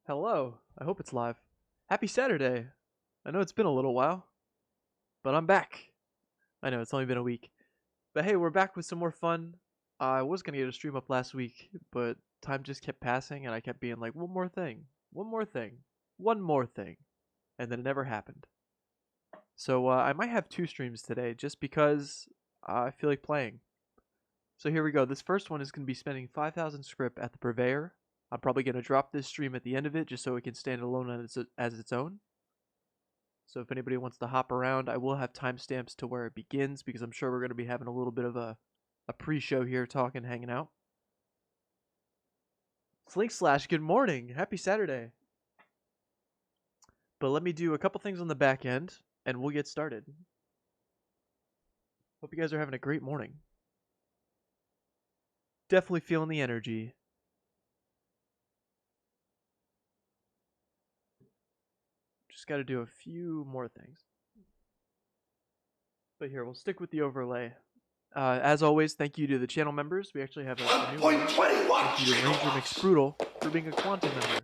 Hello. I hope it's live. Happy Saturday. I know it's been a little while, but I'm back. I know it's only been a week. But hey, we're back with some more fun. I was going to get a stream up last week, but time just kept passing and I kept being like, one more thing, one more thing, one more thing. And then it never happened. So I might have 2 streams today just because I feel like playing. So here we go. This first one is going to be spending 5,000 scrip at the Purveyor. I'm probably going to drop this stream at the end of it just so it can stand alone as its own. So if anybody wants to hop around, I will have timestamps to where it begins because I'm sure we're going to be having a little bit of a pre-show here, talking, hanging out. Slink Slash, good morning. Happy Saturday. But let me do a couple things on the back end, and we'll get started. Hope you guys are having a great morning. Definitely feeling the energy. Just got to do a few more things. But here, we'll stick with the overlay. As always, thank you to the channel members. We actually have a new one. Thank you to Ranger McSprudel for being a Quantum member.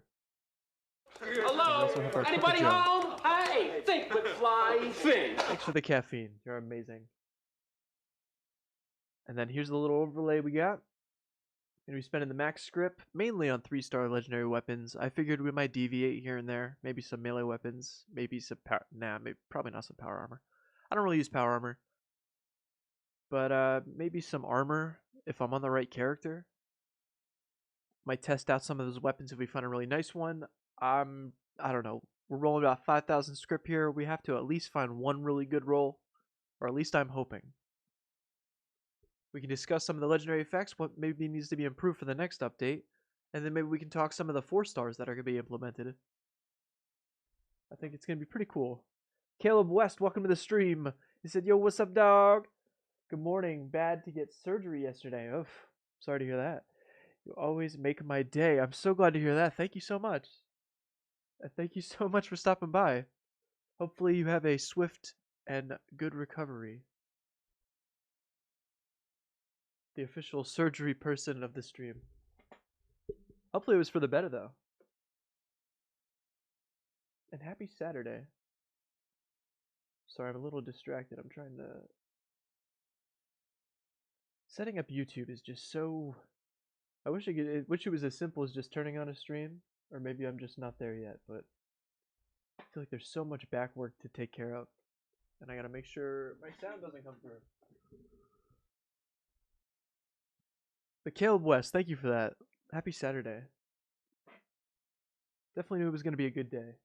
Hello? Anybody home? Hey, think, McFly, think. Thanks for the caffeine. You're amazing. And then here's the little overlay we got. Gonna be spending the max scrip mainly on 3-star legendary weapons. I figured we might deviate here and there. Maybe some melee weapons. Maybe some power. Probably not some power armor. I don't really use power armor. But maybe some armor if I'm on the right character. Might test out some of those weapons if we find a really nice one. I don't know. We're rolling about 5,000 scrip here. We have to at least find one really good roll. Or at least I'm hoping. We can discuss some of the legendary effects, what maybe needs to be improved for the next update, and then maybe we can talk some of the 4-stars that are going to be implemented. I think it's going to be pretty cool. Caleb West, welcome to the stream. He said, yo, what's up, dog? Good morning. Bad to get surgery yesterday. Oof, sorry to hear that. You always make my day. I'm so glad to hear that. Thank you so much. Thank you so much for stopping by. Hopefully you have a swift and good recovery. The official surgery person of the stream. Hopefully it was for the better, though. And happy Saturday. Sorry, I'm a little distracted. I'm trying to... Setting up YouTube is just so... I wish it was as simple as just turning on a stream. Or maybe I'm just not there yet, but... I feel like there's so much back work to take care of. And I gotta make sure my sound doesn't come through. But Caleb West, thank you for that. Happy Saturday. Definitely knew it was going to be a good day.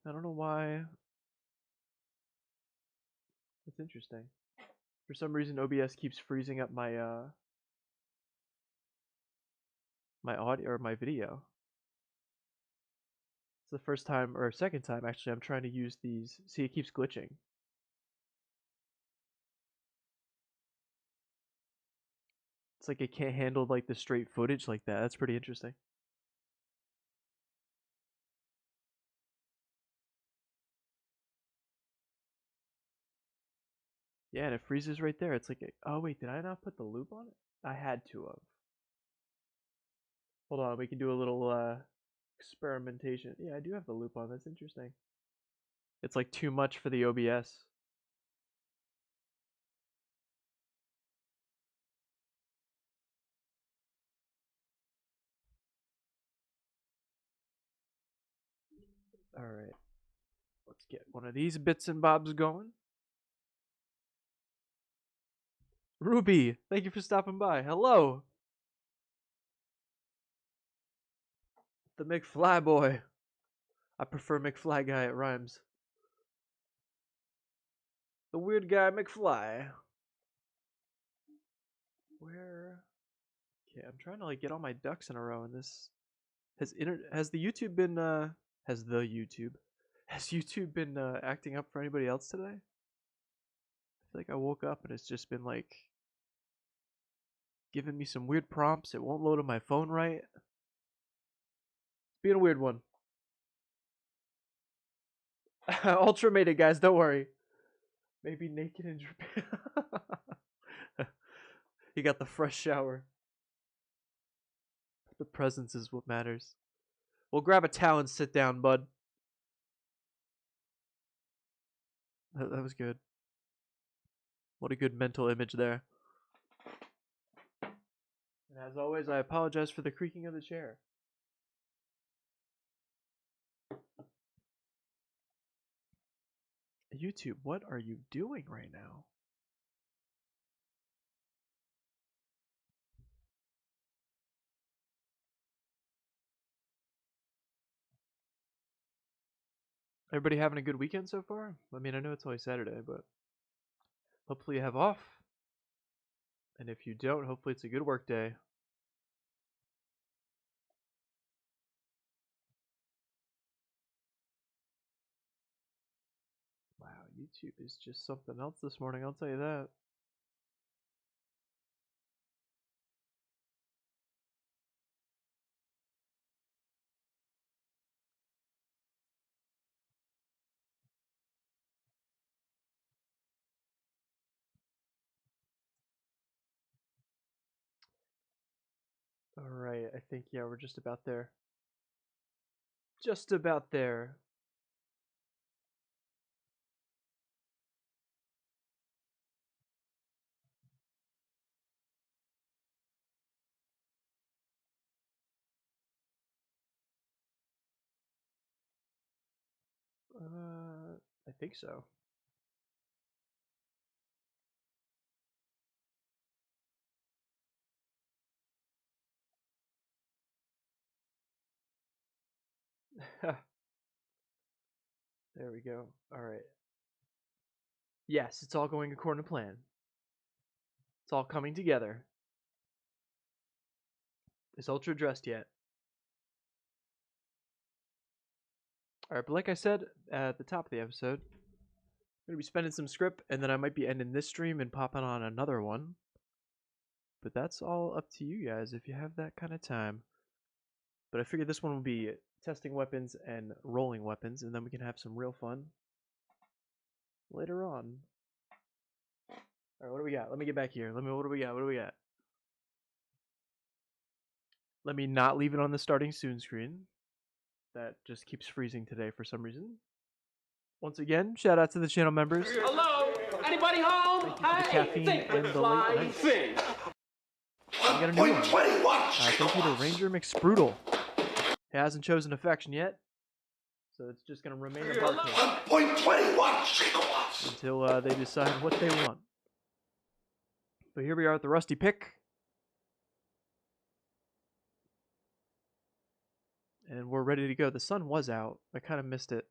I don't know why. That's interesting. For some reason, OBS keeps freezing up my my audio or my video. It's the first time or second time actually I'm trying to use these. See, it keeps glitching. It's like it can't handle like the straight footage like that. That's pretty interesting. Yeah, and it freezes right there. It's like, oh wait, did I not put the loop on it? I had to have. Hold on, we can do a little experimentation. Yeah, I do have the loop on. That's interesting. It's like too much for the OBS. Alright. Let's get one of these bits and bobs going. Ruby, thank you for stopping by. Hello. The McFly boy. I prefer McFly guy, it rhymes. The weird guy McFly. Where? Okay, I'm trying to like get all my ducks in a row in this. Has the YouTube been has YouTube been acting up for anybody else today? I feel like I woke up and it's just been like giving me some weird prompts. It won't load on my phone right. It's being a weird one. Ultramated, guys, don't worry. Maybe naked and dripping. He got the fresh shower. The presence is what matters. We'll grab a towel and sit down, bud. That was good. What a good mental image there. And as always, I apologize for the creaking of the chair. YouTube, what are you doing right now? Everybody having a good weekend so far? I mean, I know it's only Saturday, but hopefully you have off. And if you don't, hopefully it's a good work day. Wow, YouTube is just something else this morning, I'll tell you that. Alright, I think, yeah, we're just about there. Just about there. I think so. There we go. Alright. Yes, it's all going according to plan. It's all coming together. Is Ultra dressed yet? Alright, but like I said at the top of the episode, I'm going to be spending some Scrip, and then I might be ending this stream and popping on another one. But that's all up to you guys if you have that kind of time. But I figured this one will be testing weapons and rolling weapons, and then we can have some real fun later on. Alright, what do we got? Let me get back here. What do we got? What do we got? Let me not leave it on the starting soon screen. That just keeps freezing today for some reason. Once again, shout out to the channel members. Hello? Anybody home? Thank you for the caffeine and the late night. We got a new one. Thank you to Ranger McSprudel. He hasn't chosen affection yet, so it's just going to remain a barcode 1.21 until they decide what they want. But here we are at the Rusty Pick. And we're ready to go. The sun was out. I kind of missed it.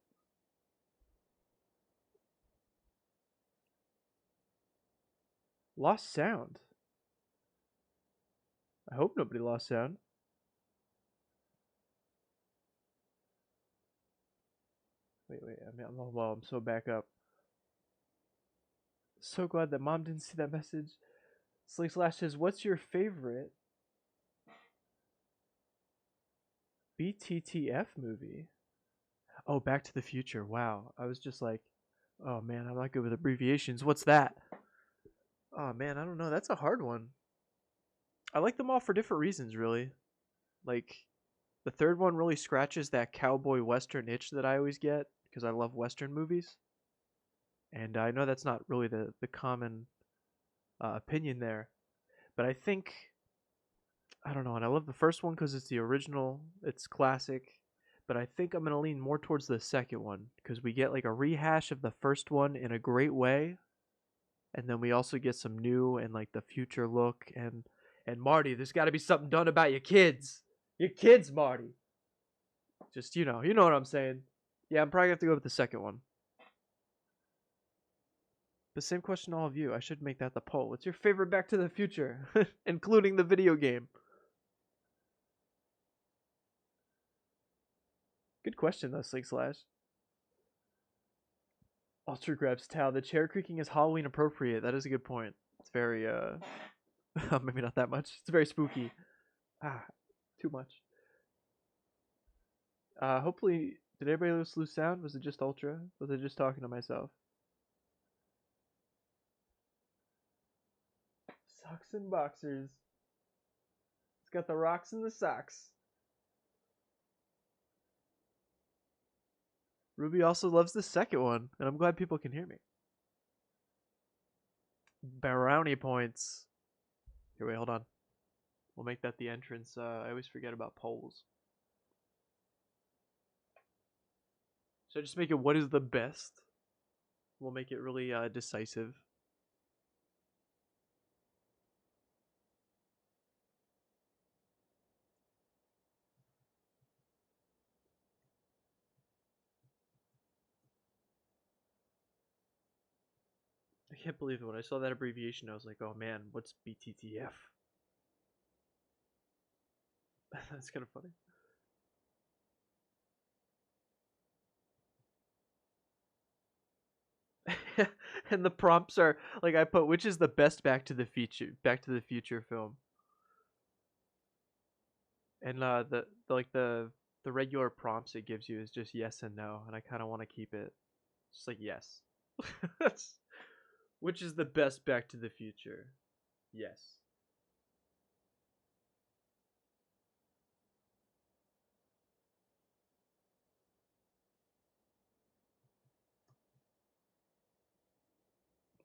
Lost sound. I hope nobody lost sound. Wait. I'm so back up. So glad that Mom didn't see that message. Slick Slash says, what's your favorite BTTF movie? Oh, Back to the Future. Wow. I was just like, oh man, I'm not good with abbreviations. What's that? Oh man, I don't know. That's a hard one. I like them all for different reasons, really. Like, the third one really scratches that cowboy western itch that I always get because I love western movies. And I know that's not really the common opinion there. But I think, I don't know, and I love the first one because it's the original, it's classic. But I think I'm going to lean more towards the second one because we get like a rehash of the first one in a great way. And then we also get some new and like the future look. And Marty, there's got to be something done about your kids. Your kids, Marty. Just, you know what I'm saying. Yeah, I'm probably going to have to go with the second one. The same question to all of you. I should make that the poll. What's your favorite Back to the Future? Including the video game. Good question, though, Slick Slash. Ultra grabs towel. The chair creaking is Halloween appropriate. That is a good point. It's very, maybe not that much. It's very spooky. Too much. Hopefully, did everybody lose sound? Was it just Ultra? Was I just talking to myself? Socks and boxers. It's got the rocks and the socks. Ruby also loves the second one, and I'm glad people can hear me. Brownie points. Here, wait, hold on. We'll make that the entrance. I always forget about polls. So just make it what is the best. We'll make it really decisive. I can't believe it. When I saw that abbreviation, I was like, oh man, what's BTTF? That's kind of funny. And the prompts are like I put which is the best Back to the Future film. And the regular prompts it gives you is just yes and no, and I kind of want to keep it just like yes. Which is the best Back to the Future? Yes.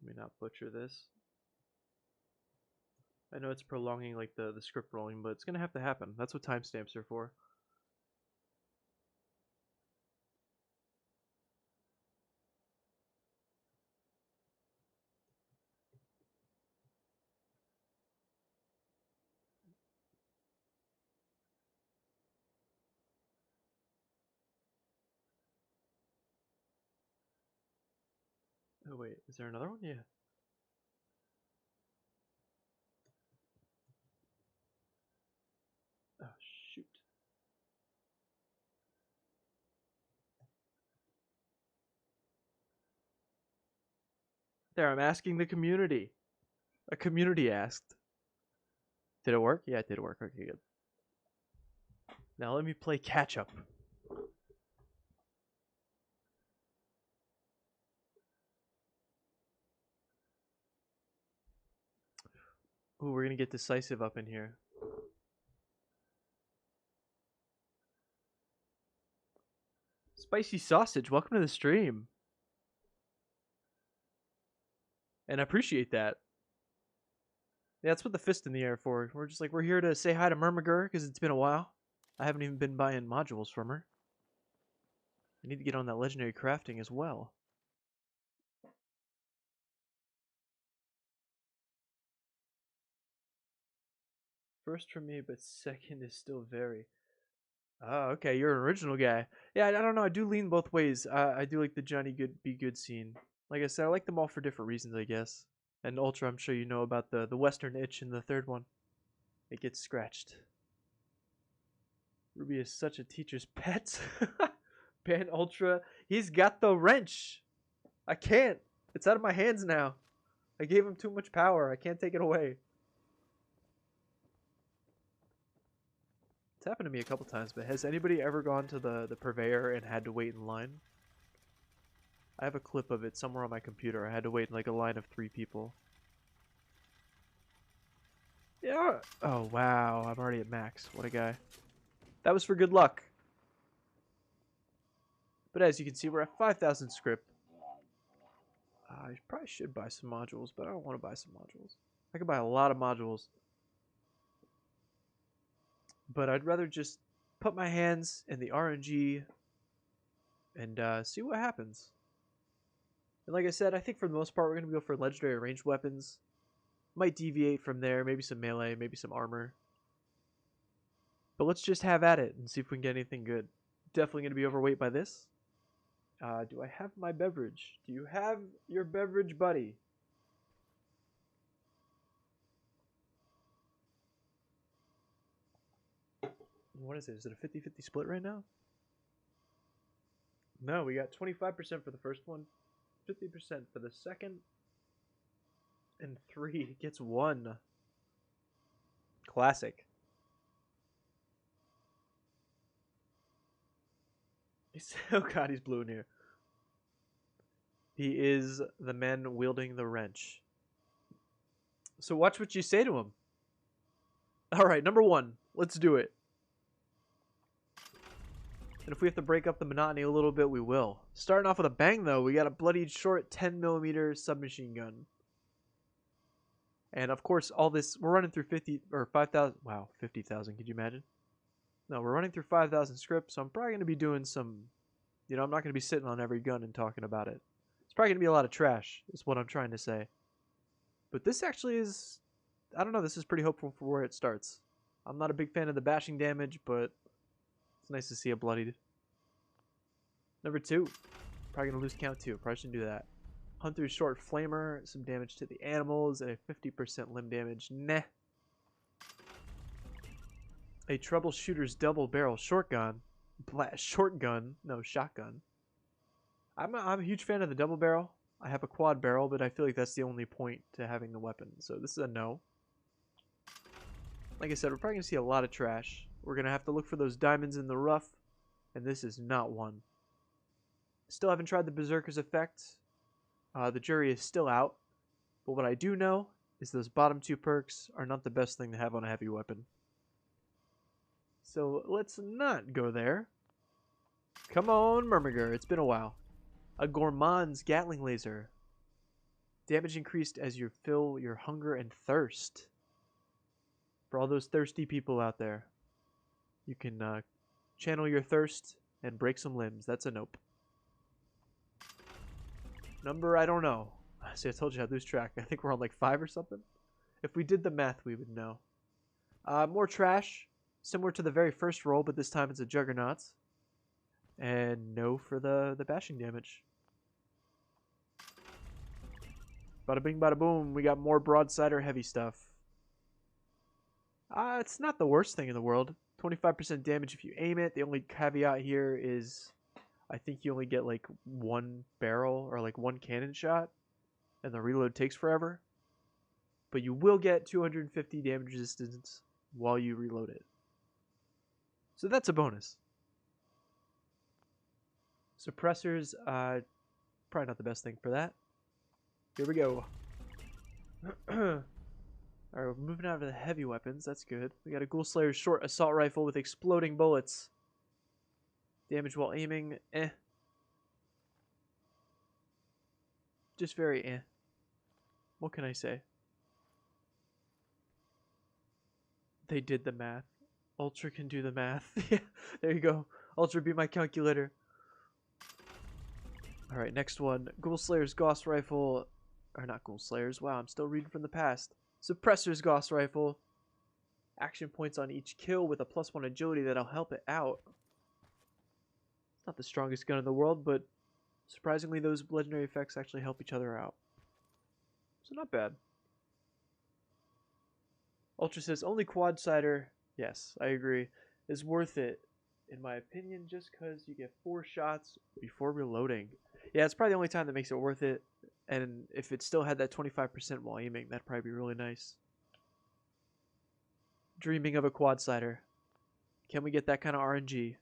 Let me not butcher this. I know it's prolonging like the script rolling, but it's gonna have to happen. That's what timestamps are for. Oh wait, is there another one? Yeah. Oh shoot. There, I'm asking the community. A community asked. Did it work? Yeah, it did work. Okay, good. Now let me play catch up. Ooh, we're gonna get decisive up in here. Spicy sausage, welcome to the stream. And I appreciate that. Yeah, that's what the fist in the air for. We're just like, we're here to say hi to Murmagur because it's been a while. I haven't even been buying modules from her. I need to get on that legendary crafting as well. First for me, but second is still very. Oh, okay, you're an original guy. Yeah, I don't know. I do lean both ways. I do like the Johnny Good Be Good scene. Like I said, I like them all for different reasons, I guess. And Ultra, I'm sure you know about the Western itch in the third one. It gets scratched. Ruby is such a teacher's pet. Ban Ultra. He's got the wrench. I can't. It's out of my hands now. I gave him too much power. I can't take it away. It's happened to me a couple times, but has anybody ever gone to the Purveyor and had to wait in line? I have a clip of it somewhere on my computer. I had to wait in like a line of 3 people. Yeah. Oh, wow. I'm already at max. What a guy. That was for good luck. But as you can see, we're at 5,000 script. I probably should buy some modules, but I don't want to buy some modules. I could buy a lot of modules. But I'd rather just put my hands in the RNG and see what happens. And like I said, I think for the most part, we're going to go for legendary ranged weapons. Might deviate from there, maybe some melee, maybe some armor. But let's just have at it and see if we can get anything good. Definitely going to be overweight by this. Do I have my beverage? Do you have your beverage, buddy? What is it? Is it a 50-50 split right now? No, we got 25% for the first one, 50% for the second, and 3 gets 1. Classic. Oh god, he's blue in here. He is the man wielding the wrench. So watch what you say to him. Alright, number 1. Let's do it. And if we have to break up the monotony a little bit, we will. Starting off with a bang, though, we got a bloodied short 10mm submachine gun. And of course, all this, we're running through 50 or 5,000. Wow, 50,000. Could you imagine? No, we're running through 5,000 scripts, so I'm probably going to be doing some, I'm not going to be sitting on every gun and talking about it. It's probably going to be a lot of trash, is what I'm trying to say. But this actually is, I don't know, this is pretty hopeful for where it starts. I'm not a big fan of the bashing damage, but it's nice to see it bloodied. Number 2. Probably going to lose count too. Probably shouldn't do that. Hunter's short flamer, some damage to the animals, and a 50% limb damage. Nah. A troubleshooter's double barrel shotgun. No, shotgun. I'm a huge fan of the double barrel. I have a quad barrel, but I feel like that's the only point to having the weapon. So this is a no. Like I said, we're probably going to see a lot of trash. We're going to have to look for those diamonds in the rough, and this is not one. Still haven't tried the Berserker's effect. The jury is still out, but what I do know is those bottom 2 perks are not the best thing to have on a heavy weapon. So let's not go there. Come on, Murmurger, it's been a while. A Gourmand's Gatling Laser. Damage increased as you fill your hunger and thirst. For all those thirsty people out there, you can channel your thirst and break some limbs. That's a nope. Number, I don't know. See, I told you I'd lose track. I think we're on like 5 or something. If we did the math, we would know. More trash. Similar to the very first roll, but this time it's a Juggernaut. And no for the bashing damage. Bada bing, bada boom. We got more broadside or heavy stuff. It's not the worst thing in the world. 25% damage if you aim it. The only caveat here is I think you only get like 1 barrel or like 1 cannon shot, and the reload takes forever. But you will get 250 damage resistance while you reload it. So that's a bonus. Suppressors, probably not the best thing for that. Here we go. Alright, we're moving out of the heavy weapons. That's good. We got a Ghoul Slayers short assault rifle with exploding bullets. Damage while aiming, eh. Just very eh. What can I say? They did the math. Ultra can do the math. Yeah, there you go. Ultra be my calculator. Alright, next one. Ghoul Slayers Gauss Rifle. Or not Ghoul Slayers. Wow, I'm still reading from the past. Suppressor's Gauss Rifle. Action points on each kill with a +1 agility that'll help it out. It's not the strongest gun in the world, but surprisingly those legendary effects actually help each other out. So not bad. Ultra says, only quad sider, yes, I agree, is worth it, in my opinion, just because you get 4 shots before reloading. Yeah, it's probably the only time that makes it worth it. And if it still had that 25% while aiming, that'd probably be really nice. Dreaming of a quad sider. Can we get that kind of RNG?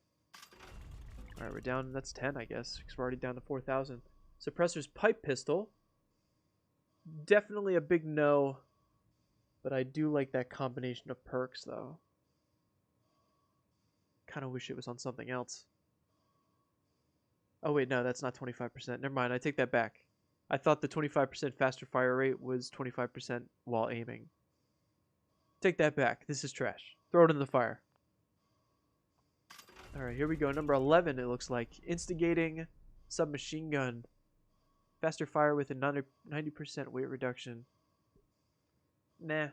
Alright, we're down, that's 10, I guess, because we're already down to 4,000. Suppressor's Pipe Pistol. Definitely a big no, but I do like that combination of perks, though. Kind of wish it was on something else. Oh, wait, no, that's not 25%. Never mind, I take that back. I thought the 25% faster fire rate was 25% while aiming. Take that back. This is trash. Throw it in the fire. Alright, here we go. Number 11, it looks like. Instigating submachine gun. Faster fire with a 90% weight reduction. Nah.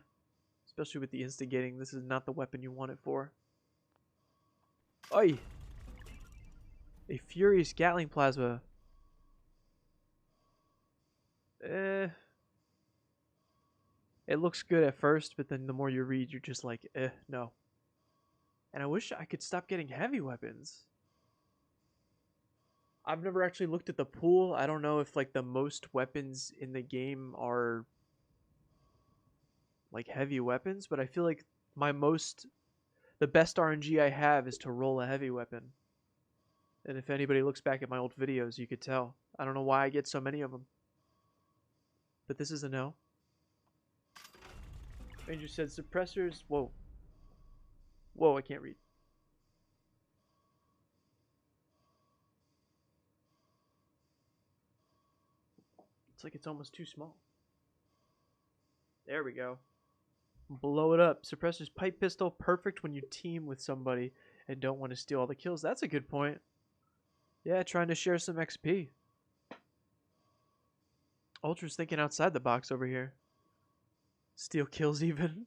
Especially with the instigating. This is not the weapon you want it for. Oi! A furious Gatling plasma. It looks good at first, but then the more you read, you're just like, no. And I wish I could stop getting heavy weapons. I've never actually looked at the pool. I don't know if like the most weapons in the game are like heavy weapons, but I feel like the best RNG I have is to roll a heavy weapon. And if anybody looks back at my old videos, you could tell. I don't know why I get so many of them. But this is a no. Ranger said suppressors. Whoa. Whoa, I can't read. It's like it's almost too small. There we go. Blow it up. Suppressor's pipe pistol, perfect when you team with somebody and don't want to steal all the kills. That's a good point. Yeah, trying to share some XP. Ultra's thinking outside the box over here. Steal kills even.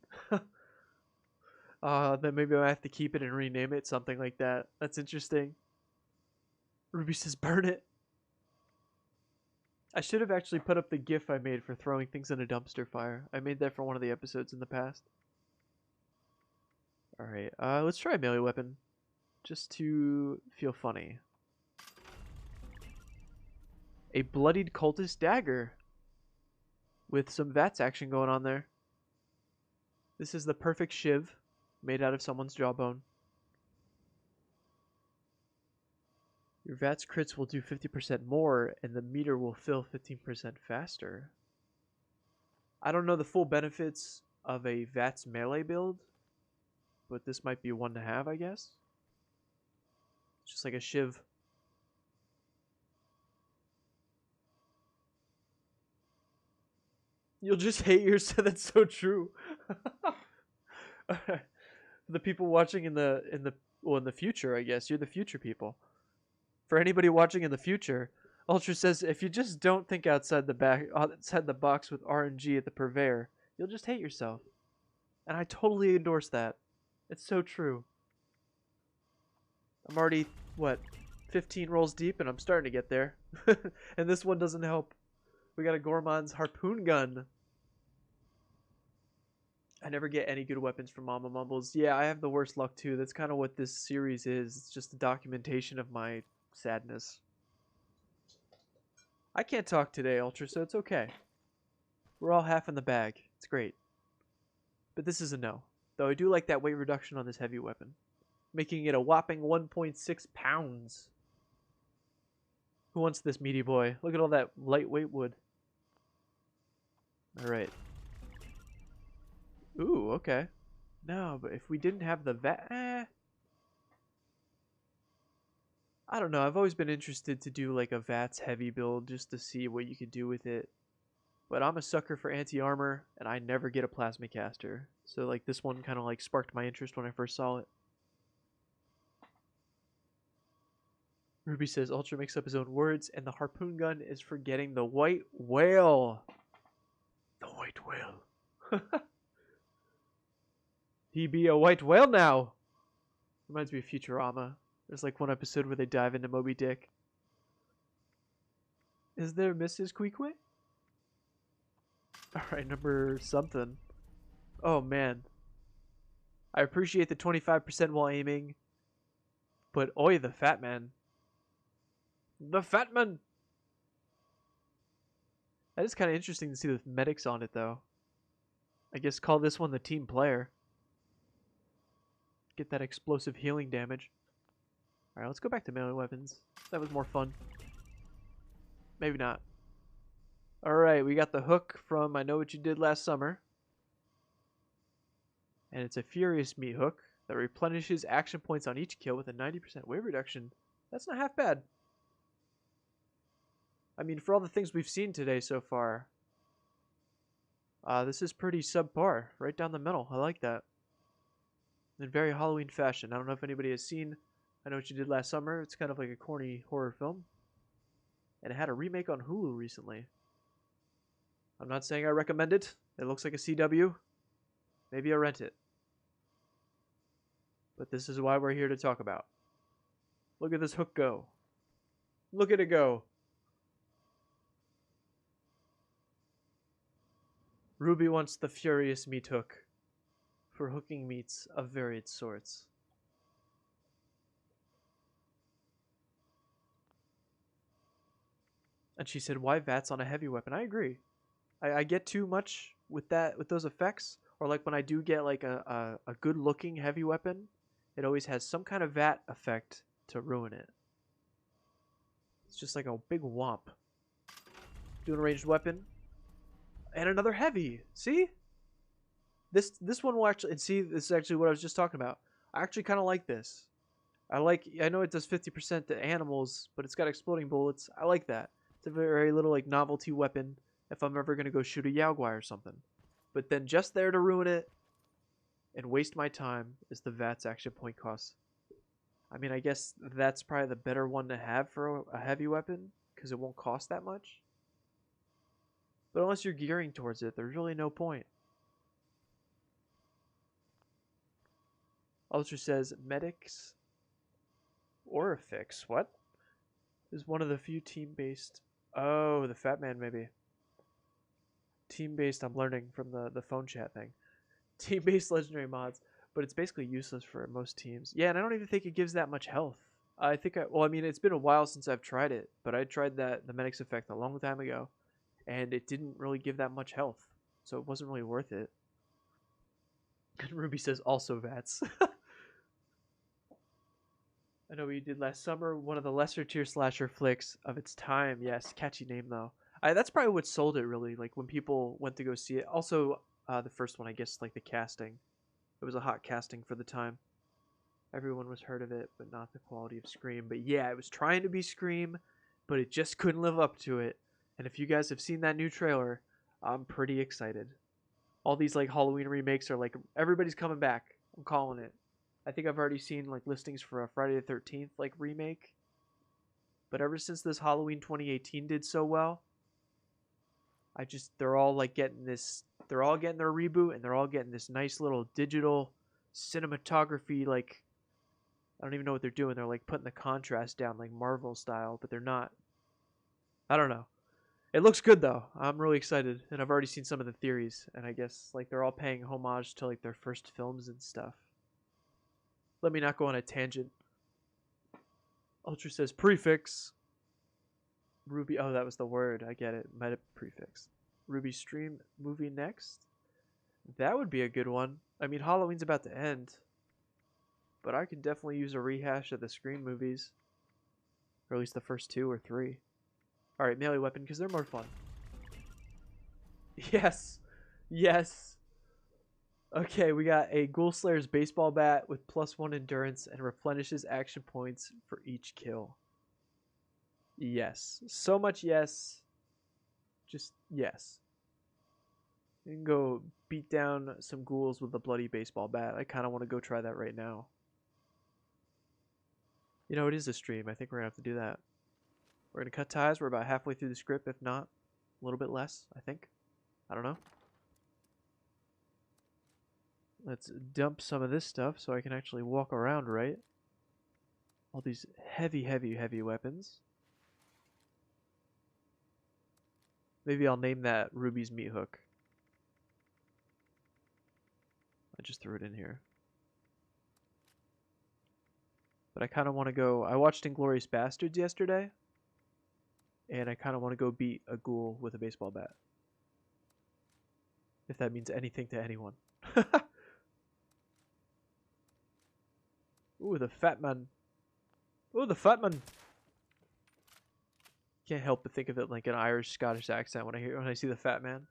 Then maybe I have to keep it and rename it, something like that. That's interesting. Ruby says burn it. I should have actually put up the GIF I made for throwing things in a dumpster fire. I made that for one of the episodes in the past. Alright, let's try a melee weapon. Just to feel funny. A bloodied cultist dagger. With some VATS action going on there. This is the perfect shiv. Made out of someone's jawbone. Your VATS crits will do 50% more, and the meter will fill 15% faster. I don't know the full benefits of a VATS melee build, but this might be one to have, I guess. It's just like a shiv. You'll just hate yourself. That's so true. The people watching in the future, I guess you're the future people. For anybody watching in the future, Ultra says if you just don't think outside the box with RNG at the Purveyor, you'll just hate yourself. And I totally endorse that. It's so true. I'm already, what, 15 rolls deep, and I'm starting to get there. And this one doesn't help. We got a Gormon's harpoon gun. I never get any good weapons from Mama Mumbles. Yeah, I have the worst luck too. That's kind of what this series is. It's just a documentation of my sadness. I can't talk today, Ultra, so it's okay. We're all half in the bag. It's great. But this is a no. Though I do like that weight reduction on this heavy weapon. Making it a whopping 1.6 pounds. Who wants this meaty boy? Look at all that lightweight wood. Alright. Ooh, okay. No, but if we didn't have the I don't know. I've always been interested to do like a VATS heavy build just to see what you could do with it. But I'm a sucker for anti-armor, and I never get a plasma caster. So like this one kind of like sparked my interest when I first saw it. Ruby says Ultra makes up his own words, and the harpoon gun is for getting the white whale. The white whale. He be a white whale now. Reminds me of Futurama. There's like one episode where they dive into Moby Dick. Is there Mrs. Queequeg? Alright, number something. Oh man. I appreciate the 25% while aiming. But oi, the fat man. The fat man! That is kind of interesting to see the medics on it though. I guess call this one the team player. Get that explosive healing damage. Alright, let's go back to melee weapons. That was more fun. Maybe not. Alright, we got the hook from I Know What You Did Last Summer. And it's a Furious Meat hook that replenishes action points on each kill with a 90% weight reduction. That's not half bad. I mean, for all the things we've seen today so far, this is pretty subpar. Right down the middle. I like that. In very Halloween fashion. I don't know if anybody has seen I Know What You Did Last Summer. It's kind of like a corny horror film. And it had a remake on Hulu recently. I'm not saying I recommend it. It looks like a CW. Maybe I'll rent it. But this is why we're here to talk about. Look at this hook go. Look at it go. Ruby wants the Furious Meat hook for hooking meats of varied sorts. And she said, why VATS on a heavy weapon? I agree. I get too much with that, with those effects. Or like when I do get like a good looking heavy weapon, it always has some kind of VAT effect to ruin it. It's just like a big whomp. Doing a ranged weapon. And another heavy. See? This one will actually, and see, this is actually what I was just talking about. I actually kind of like this. I know it does 50% to animals, but it's got exploding bullets. I like that. It's a very little like novelty weapon if I'm ever gonna go shoot a Yaogwai or something. But then just there to ruin it and waste my time is the VATS action point cost. I mean, I guess that's probably the better one to have for a heavy weapon because it won't cost that much. But unless you're gearing towards it, there's really no point. Ultra says medics or a fix. What? Is one of the few team-based. Oh, the Fat Man maybe. Team-based, I'm learning from the phone chat thing. Team-based legendary mods, but it's basically useless for most teams. Yeah, and I don't even think it gives that much health. Well, I mean, it's been a while since I've tried it, but I tried the medics effect a long time ago, and it didn't really give that much health, so it wasn't really worth it. And Ruby says also VATS. I know what you did last summer, one of the lesser tier slasher flicks of its time. Yes, catchy name though. That's probably what sold it really. Like when people went to go see it. Also, the first one, I guess, like the casting. It was a hot casting for the time. Everyone was heard of it, but not the quality of Scream. But yeah, it was trying to be Scream, but it just couldn't live up to it. And if you guys have seen that new trailer, I'm pretty excited. All these like Halloween remakes are like everybody's coming back. I'm calling it. I think I've already seen like listings for a Friday the 13th like remake. But ever since this Halloween 2018 did so well, they're all like getting this, they're all getting their reboot and they're all getting this nice little digital cinematography. Like, I don't even know what they're doing. They're like putting the contrast down like Marvel style, but they're not. I don't know. It looks good though. I'm really excited, and I've already seen some of the theories, and I guess like they're all paying homage to like their first films and stuff. Let me not go on a tangent. Ultra says prefix. Ruby. Oh, that was the word. I get it. Meta prefix. Ruby stream movie next. That would be a good one. I mean, Halloween's about to end, but I could definitely use a rehash of the Scream movies, or at least the first 2 or 3. All right, melee weapon because they're more fun. Yes, yes. Okay, we got a Ghoul Slayers baseball bat with +1 endurance and replenishes action points for each kill. Yes. So much yes. Just yes. You can go beat down some ghouls with a bloody baseball bat. I kind of want to go try that right now. You know, it is a stream. I think we're going to have to do that. We're going to cut ties. We're about halfway through the script, if not a little bit less, I think. I don't know. Let's dump some of this stuff so I can actually walk around, right? All these heavy, heavy, heavy weapons. Maybe I'll name that Ruby's meat hook. I just threw it in here. But I kind of want to go... I watched Inglourious Bastards yesterday. And I kind of want to go beat a ghoul with a baseball bat. If that means anything to anyone. Ooh, the fat man. Ooh, the fat man. Can't help but think of it like an Irish Scottish accent when I see the fat man.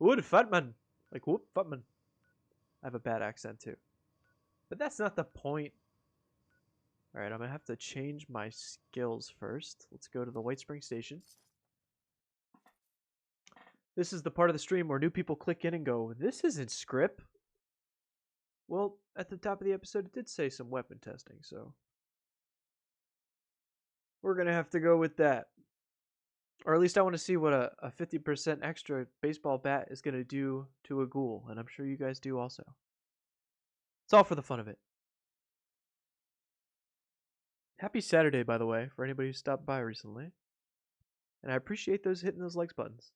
Ooh, the fat man. Like, whoop, fat man. I have a bad accent too. But that's not the point. Alright, I'm going to have to change my skills first. Let's go to the White Spring Station. This is the part of the stream where new people click in and go, this isn't Scrip. Well, at the top of the episode, it did say some weapon testing, so we're going to have to go with that. Or at least I want to see what a 50% extra baseball bat is going to do to a ghoul, and I'm sure you guys do also. It's all for the fun of it. Happy Saturday, by the way, for anybody who stopped by recently. And I appreciate those hitting those likes buttons.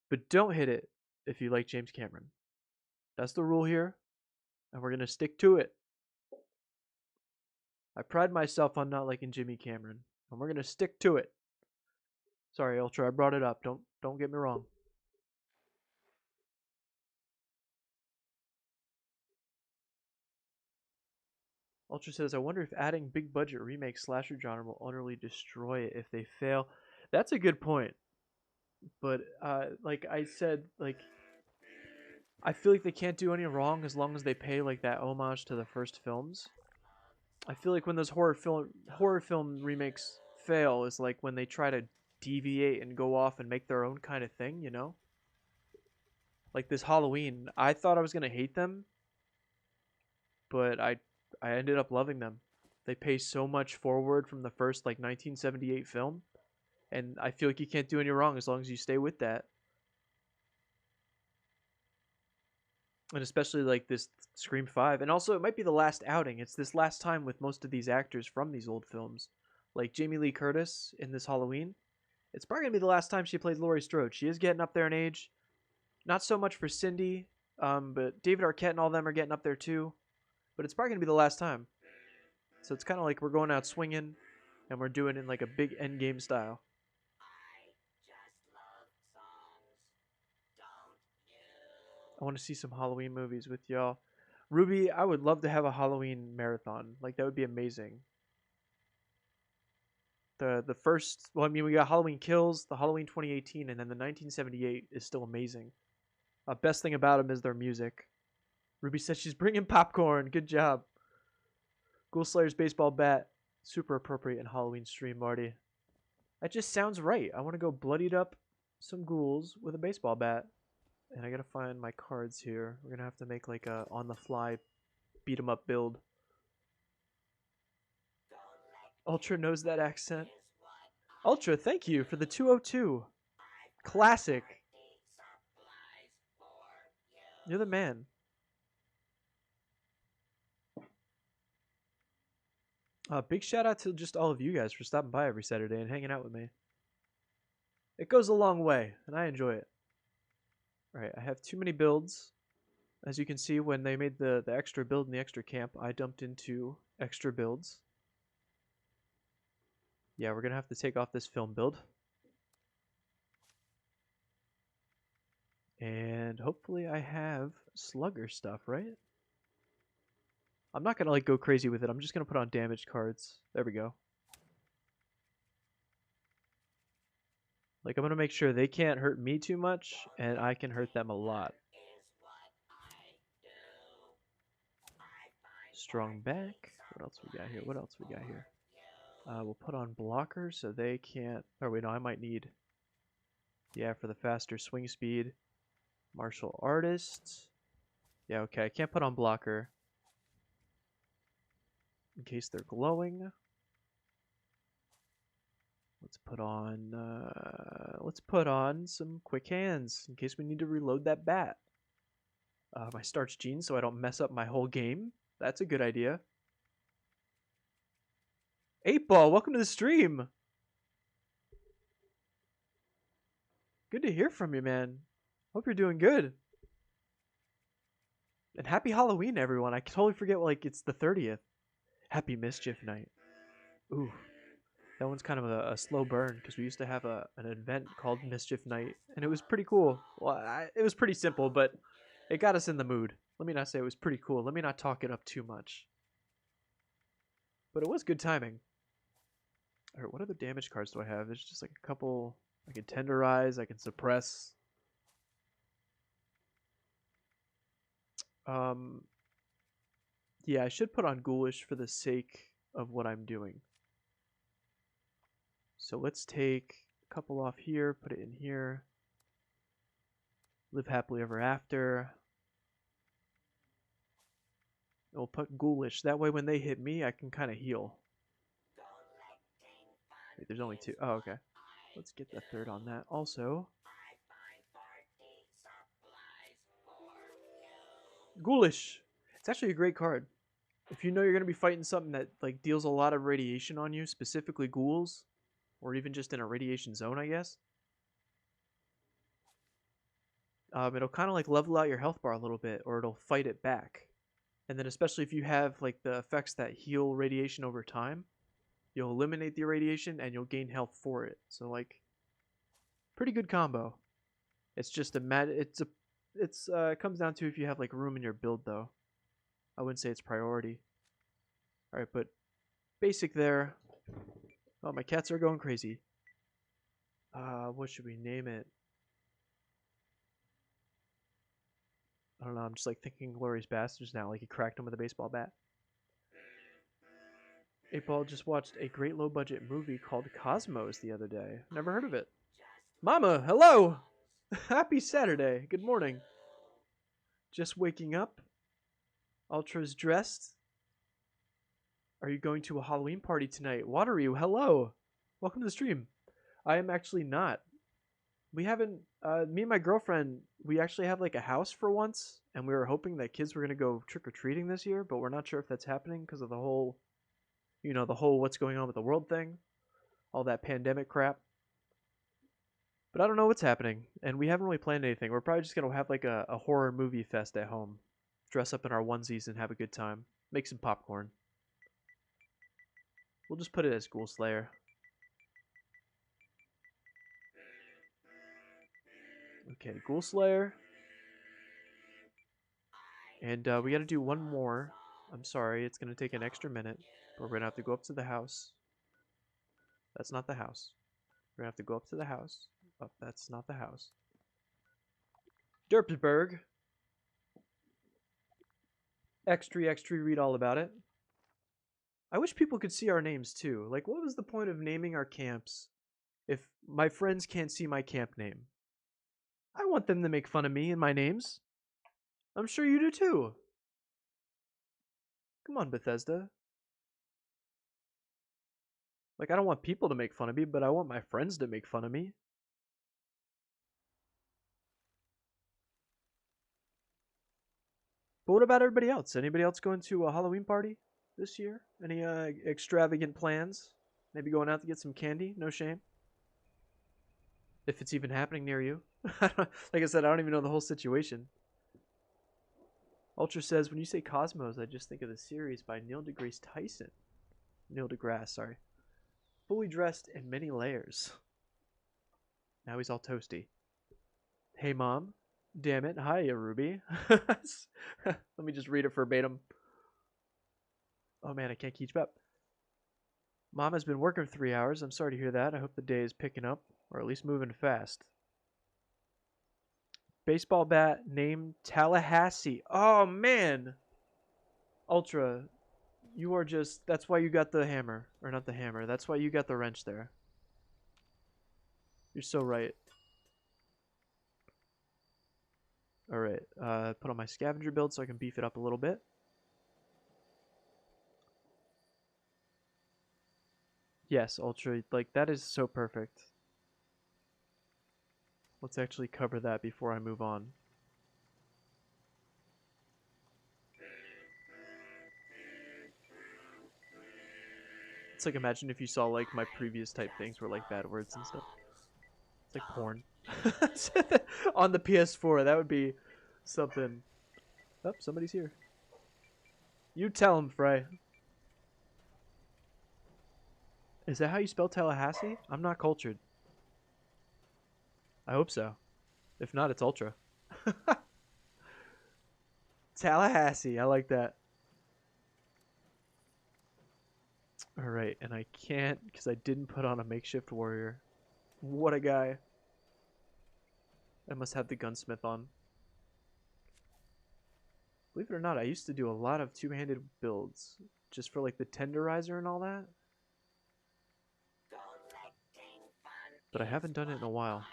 But don't hit it if you like James Cameron. That's the rule here, and we're going to stick to it. I pride myself on not liking Jimmy Cameron, and we're going to stick to it. Sorry, Ultra, I brought it up. Don't get me wrong. Ultra says, I wonder if adding big budget remake slasher genre will utterly destroy it if they fail. That's a good point. But like I said, like I feel like they can't do any wrong as long as they pay like that homage to the first films. I feel like when those horror film remakes fail is like when they try to deviate and go off and make their own kind of thing, you know? Like this Halloween, I thought I was gonna hate them, but I ended up loving them. They pay so much forward from the first like 1978 film, and I feel like you can't do any wrong as long as you stay with that. And especially like this Scream 5. And also, it might be the last outing. It's this last time with most of these actors from these old films. Like Jamie Lee Curtis in this Halloween. It's probably going to be the last time she plays Laurie Strode. She is getting up there in age. Not so much for Cindy, but David Arquette and all them are getting up there too. But it's probably going to be the last time. So it's kind of like we're going out swinging, and we're doing it in like a big endgame style. I want to see some Halloween movies with y'all. Ruby, I would love to have a Halloween marathon. Like that would be amazing. The first, well, I mean, we got Halloween Kills, the Halloween 2018, and then the 1978 is still amazing. Best thing about them is their music. Ruby says she's bringing popcorn. Good job. Ghoul Slayers Baseball Bat, super appropriate in Halloween stream, Marty. That just sounds right. I want to go bloodied up some ghouls with a baseball bat. And I gotta find my cards here. We're gonna have to make like a on the fly beat 'em up build. Ultra knows that accent. Ultra, thank you for the 202. Classic. You're the man. Big shout out to just all of you guys for stopping by every Saturday and hanging out with me. It goes a long way, and I enjoy it. Alright, I have too many builds. As you can see, when they made the extra build in the extra camp, I dumped into extra builds. Yeah, we're going to have to take off this film build. And hopefully I have slugger stuff, right? I'm not going to like go crazy with it. I'm just going to put on damaged cards. There we go. Like I'm going to make sure they can't hurt me too much and I can hurt them a lot. Strong back. What else we got here? What else we got here? We'll put on blocker so they can't... Oh, wait, no, I might need... Yeah, for the faster swing speed. Martial artist. Yeah, okay, I can't put on blocker. In case they're glowing. Let's put on some quick hands in case we need to reload that bat. My starch genes so I don't mess up my whole game. That's a good idea. 8-Ball, welcome to the stream. Good to hear from you, man. Hope you're doing good. And happy Halloween, everyone. I totally forget, like, it's the 30th. Happy Mischief Night. Ooh. That one's kind of a slow burn because we used to have an event called Mischief Night, and it was pretty cool. Well, it was pretty simple, but it got us in the mood. Let me not say it was pretty cool. Let me not talk it up too much. But it was good timing. Alright, what other damage cards do I have? There's just like a couple. I can tenderize, I can suppress. Yeah, I should put on Ghoulish for the sake of what I'm doing. So let's take a couple off here, put it in here. Live happily ever after. And we'll put Ghoulish. That way when they hit me, I can kind of heal. Wait, there's only 2. Oh, okay. Let's get the third on that. Also, Ghoulish. It's actually a great card. If you know you're going to be fighting something that like deals a lot of radiation on you, specifically ghouls, or even just in a radiation zone, I guess. It'll kind of like level out your health bar a little bit, or it'll fight it back. And then especially if you have like the effects that heal radiation over time, you'll eliminate the irradiation and you'll gain health for it. So like, pretty good combo. It's just it comes down to if you have like room in your build though. I wouldn't say it's priority. All right, but basic there. Oh, my cats are going crazy. What should we name it? I don't know, I'm just like thinking Glorious Bastards now, like he cracked him with a baseball bat. 8-Ball just watched a great low-budget movie called Cosmos the other day. Never heard of it. Mama, hello! Happy Saturday. Good morning. Just waking up. Ultra's dressed. Are you going to a Halloween party tonight? Wateryu, hello. Welcome to the stream. I am actually not. We haven't, me and my girlfriend, we actually have like a house for once, and we were hoping that kids were going to go trick-or-treating this year, but we're not sure if that's happening because of the whole, you know, the whole what's going on with the world thing, all that pandemic crap. But I don't know what's happening, and we haven't really planned anything. We're probably just going to have like a horror movie fest at home, dress up in our onesies and have a good time, make some popcorn. We'll just put it as Ghoul Slayer. Okay, Ghoul Slayer. And we got to do one more. I'm sorry, it's going to take an extra minute. But we're going to have to go up to the house. That's not the house. We're going to have to go up to the house. Oh, that's not the house. Derpsburg. Extra, read all about it. I wish people could see our names too. Like, what was the point of naming our camps if my friends can't see my camp name? I want them to make fun of me and my names. I'm sure you do too. Come on, Bethesda. Like, I don't want people to make fun of me, but I want my friends to make fun of me. But what about everybody else? Anybody else going to a Halloween party this year? Any extravagant plans? Maybe going out to get some candy? No shame. If it's even happening near you. Like I said, I don't even know the whole situation. Ultra says, when you say Cosmos, I just think of the series by Neil deGrasse Tyson. Neil deGrasse, sorry. Fully dressed in many layers. Now he's all toasty. Hey, Mom. Damn it. Hi, Ruby. Let me just read it verbatim. Oh, man, I can't keep up. Mom has been working 3 hours. I'm sorry to hear that. I hope the day is picking up, or at least moving fast. Baseball bat named Tallahassee. Oh, man. Ultra, you are just... That's why you got the hammer. Or not the hammer. That's why you got the wrench there. You're so right. Alright, put on my scavenger build so I can beef it up a little bit. Yes, Ultra, like, that is so perfect. Let's actually cover that before I move on. It's like, imagine if you saw, like, my previous type things were, like, bad words and stuff. It's like porn. On the PS4, that would be something. Oh, somebody's here. You tell him, Frey. Is that how you spell Tallahassee? I'm not cultured. I hope so. If not, it's Ultra. Tallahassee, I like that. Alright, and I can't because I didn't put on a makeshift warrior. What a guy. I must have the gunsmith on. Believe it or not, I used to do a lot of two-handed builds. Just for like the tenderizer and all that. But I haven't done it in a while.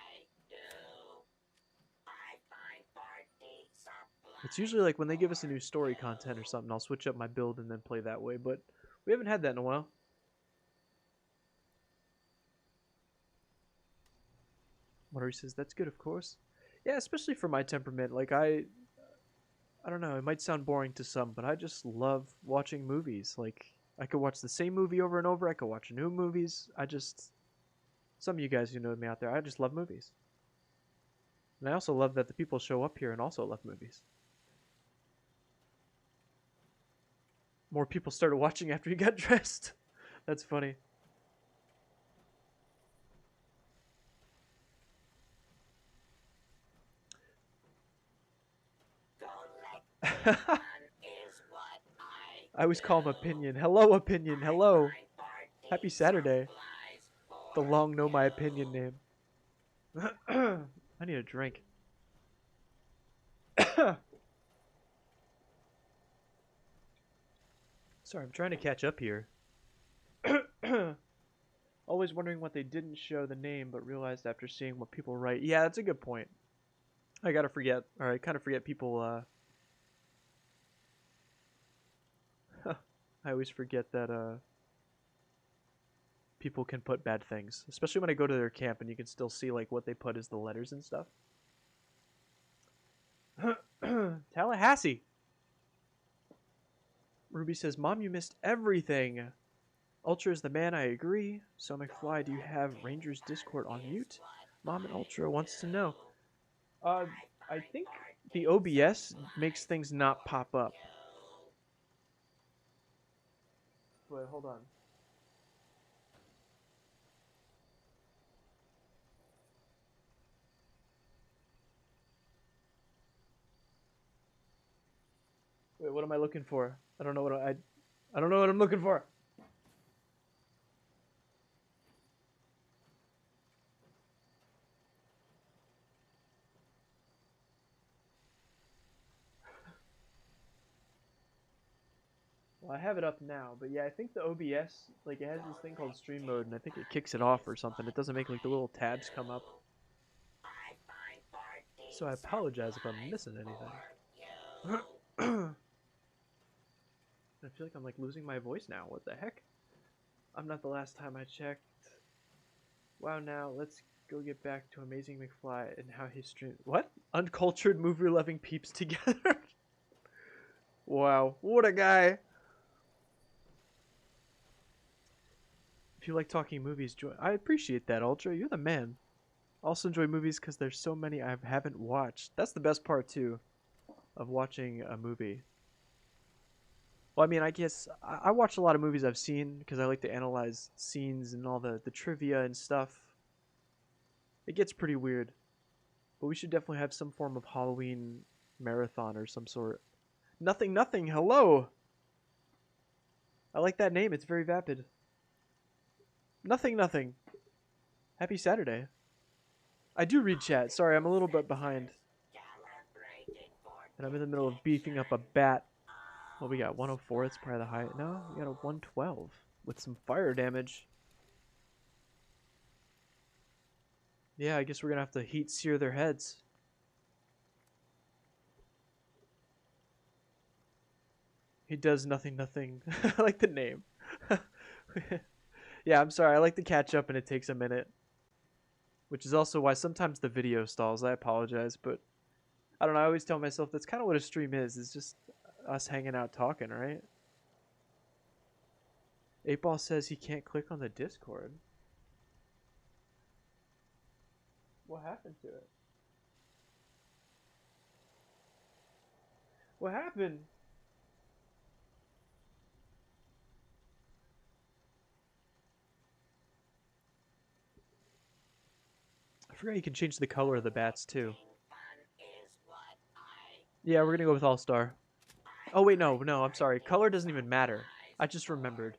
It's usually like when they give us a new story content or something, I'll switch up my build and then play that way. But we haven't had that in a while. Watery says, that's good, of course. Yeah, especially for my temperament. Like, I don't know, it might sound boring to some, but I just love watching movies. Like, I could watch the same movie over and over. I could watch new movies. Some of you guys who know me out there, I just love movies. And I also love that the people show up here and also love movies. More people started watching after you got dressed. That's funny. I always call him Opinion. Hello, Opinion. Hello. Happy Saturday. The long know my opinion name. I need a drink. Sorry, I'm trying to catch up here. Always wondering what they didn't show the name, but realized after seeing what people write. Yeah, that's a good point. I gotta forget, or I kind of forget people. I always forget that people can put bad things, especially when I go to their camp and you can still see like what they put as the letters and stuff. Tallahassee. Ruby says, "Mom, you missed everything." Ultra is the man, I agree. So McFly, do you have Ranger's Discord on mute? Mom and Ultra wants to know. I think the OBS makes things not pop up. Wait, hold on. Wait, what am I looking for? I don't know what I don't know what I'm looking for. Well, I have it up now, but yeah, I think the OBS, like, it has this thing called stream mode, and I think it kicks it off or something. It doesn't make, like, the little tabs come up. So I apologize if I'm missing anything. I feel like I'm, like, losing my voice now. What the heck? I'm not the last time I checked. Wow, now, let's go get back to Amazing McFly and how he streamed. What? Uncultured, movie-loving peeps together? Wow, what a guy. If you like talking movies, join. I appreciate that, Ultra. You're the man. I also enjoy movies because there's so many I haven't watched. That's the best part, too, of watching a movie. Well, I mean, I guess I watch a lot of movies I've seen because I like to analyze scenes and all the trivia and stuff. It gets pretty weird. But we should definitely have some form of Halloween marathon or some sort. Nothing, nothing. Hello. I like that name. It's very vapid. Nothing, nothing. Happy Saturday. I do read chat. Sorry, I'm a little bit behind. And I'm in the middle of beefing up a bat. Well, we got 104. That's probably the high. No, we got a 112 with some fire damage. Yeah, I guess we're going to have to heat sear their heads. He does nothing, nothing. I like the name. Yeah, I'm sorry. I like to catch up and it takes a minute. Which is also why sometimes the video stalls. I apologize, but I don't know. I always tell myself that's kind of what a stream is. It's just us hanging out talking, right? 8Ball says he can't click on the Discord. What happened to it? What happened? I forgot you can change the color of the bats too. Yeah, we're gonna go with All-Star. Oh wait, no, I'm sorry. Color doesn't even matter. I just remembered.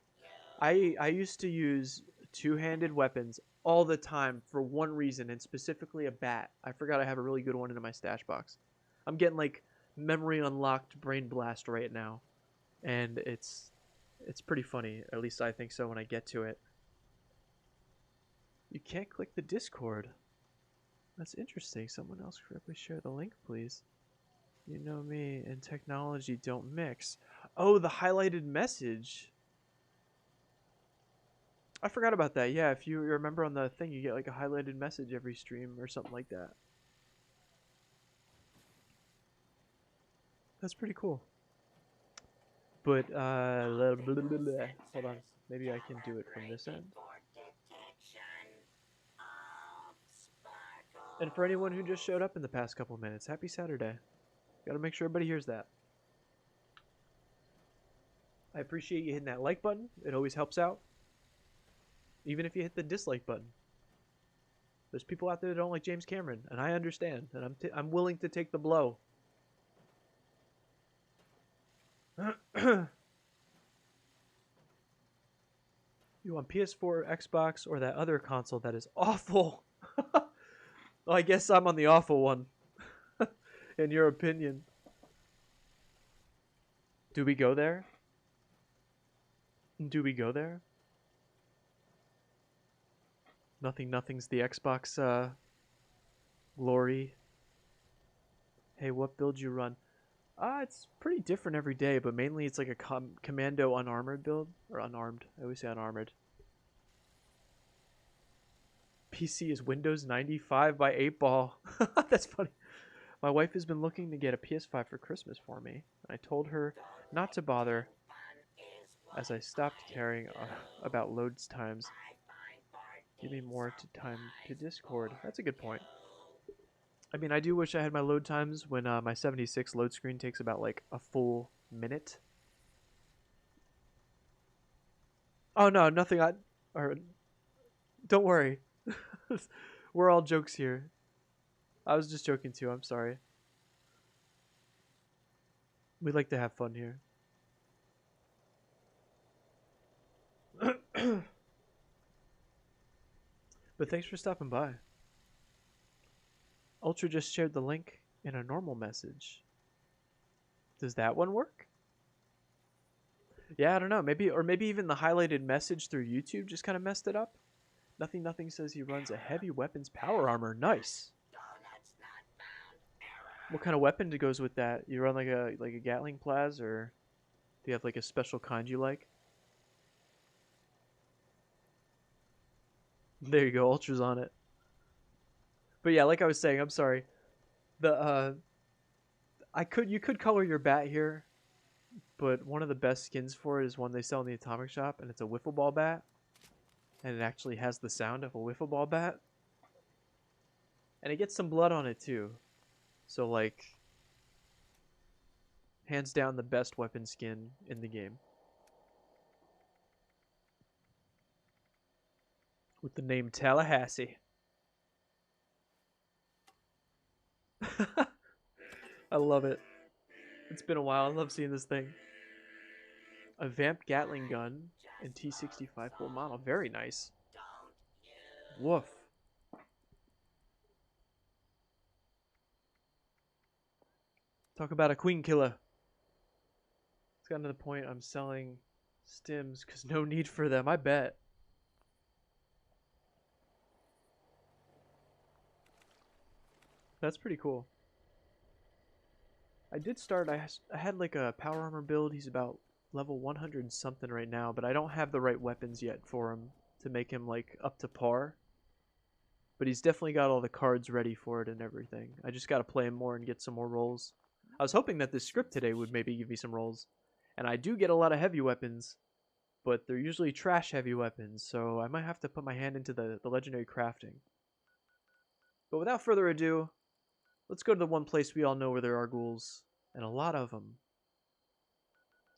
I used to use two-handed weapons all the time for one reason, and specifically a bat. I forgot I have a really good one in my stash box. I'm getting like memory unlocked brain blast right now, and it's pretty funny. At least I think so when I get to it. You can't click the Discord. That's interesting. Someone else correctly share the link, please. You know me and technology don't mix. Oh, the highlighted message. I forgot about that. Yeah, if you remember on the thing, you get like a highlighted message every stream or something like that. That's pretty cool. But, hold on. Maybe I can do it from this end. And for anyone who just showed up in the past couple minutes, happy Saturday. Gotta make sure everybody hears that. I appreciate you hitting that like button. It always helps out. Even if you hit the dislike button. There's people out there that don't like James Cameron, and I understand, and I'm willing to take the blow. You want PS4, Xbox, or that other console that is awful? Well, I guess I'm on the awful one. In your opinion. Do we go there? Do we go there? Nothing's the Xbox glory. Hey, what build you run? It's pretty different every day, but mainly it's like a commando unarmored build. Or unarmed. I always say unarmored. PC is Windows 95 by 8-ball. That's funny. My wife has been looking to get a PS5 for Christmas for me. I told her not to bother as I stopped caring about loads times. Give me more time to Discord. That's a good point. I mean, I do wish I had my load times when my 76 load screen takes about like a full minute. Oh no, nothing. Or don't worry. We're all jokes here. I was just joking too. I'm sorry. We like to have fun here. But thanks for stopping by. Ultra just shared the link in a normal message. Does that one work? Yeah, I don't know. Maybe, or maybe even the highlighted message through YouTube just kind of messed it up. Nothing says he runs a heavy weapons power armor. Nice. What kind of weapon goes with that? You run like a Gatling Plaz, or do you have like a special kind you like? There you go, Ultra's on it. But yeah, like I was saying, I'm sorry. The you could color your bat here, but one of the best skins for it is one they sell in the atomic shop, and it's a wiffle ball bat, and it actually has the sound of a wiffle ball bat, and it gets some blood on it too. So like, hands down the best weapon skin in the game. With the name Tallahassee. I love it. It's been a while. I love seeing this thing. A vamped Gatling gun and T65 full model. Very nice. Woof. Talk about a queen killer. It's gotten to the point I'm selling stims because no need for them. I bet. That's pretty cool. I did start, I had like a power armor build. He's about level 100 something right now, but I don't have the right weapons yet for him to make him like up to par. But he's definitely got all the cards ready for it and everything. I just got to play him more and get some more rolls. I was hoping that this script today would maybe give me some rolls. And I do get a lot of heavy weapons, but they're usually trash heavy weapons, so I might have to put my hand into the legendary crafting. But without further ado, let's go to the one place we all know where there are ghouls, and a lot of them.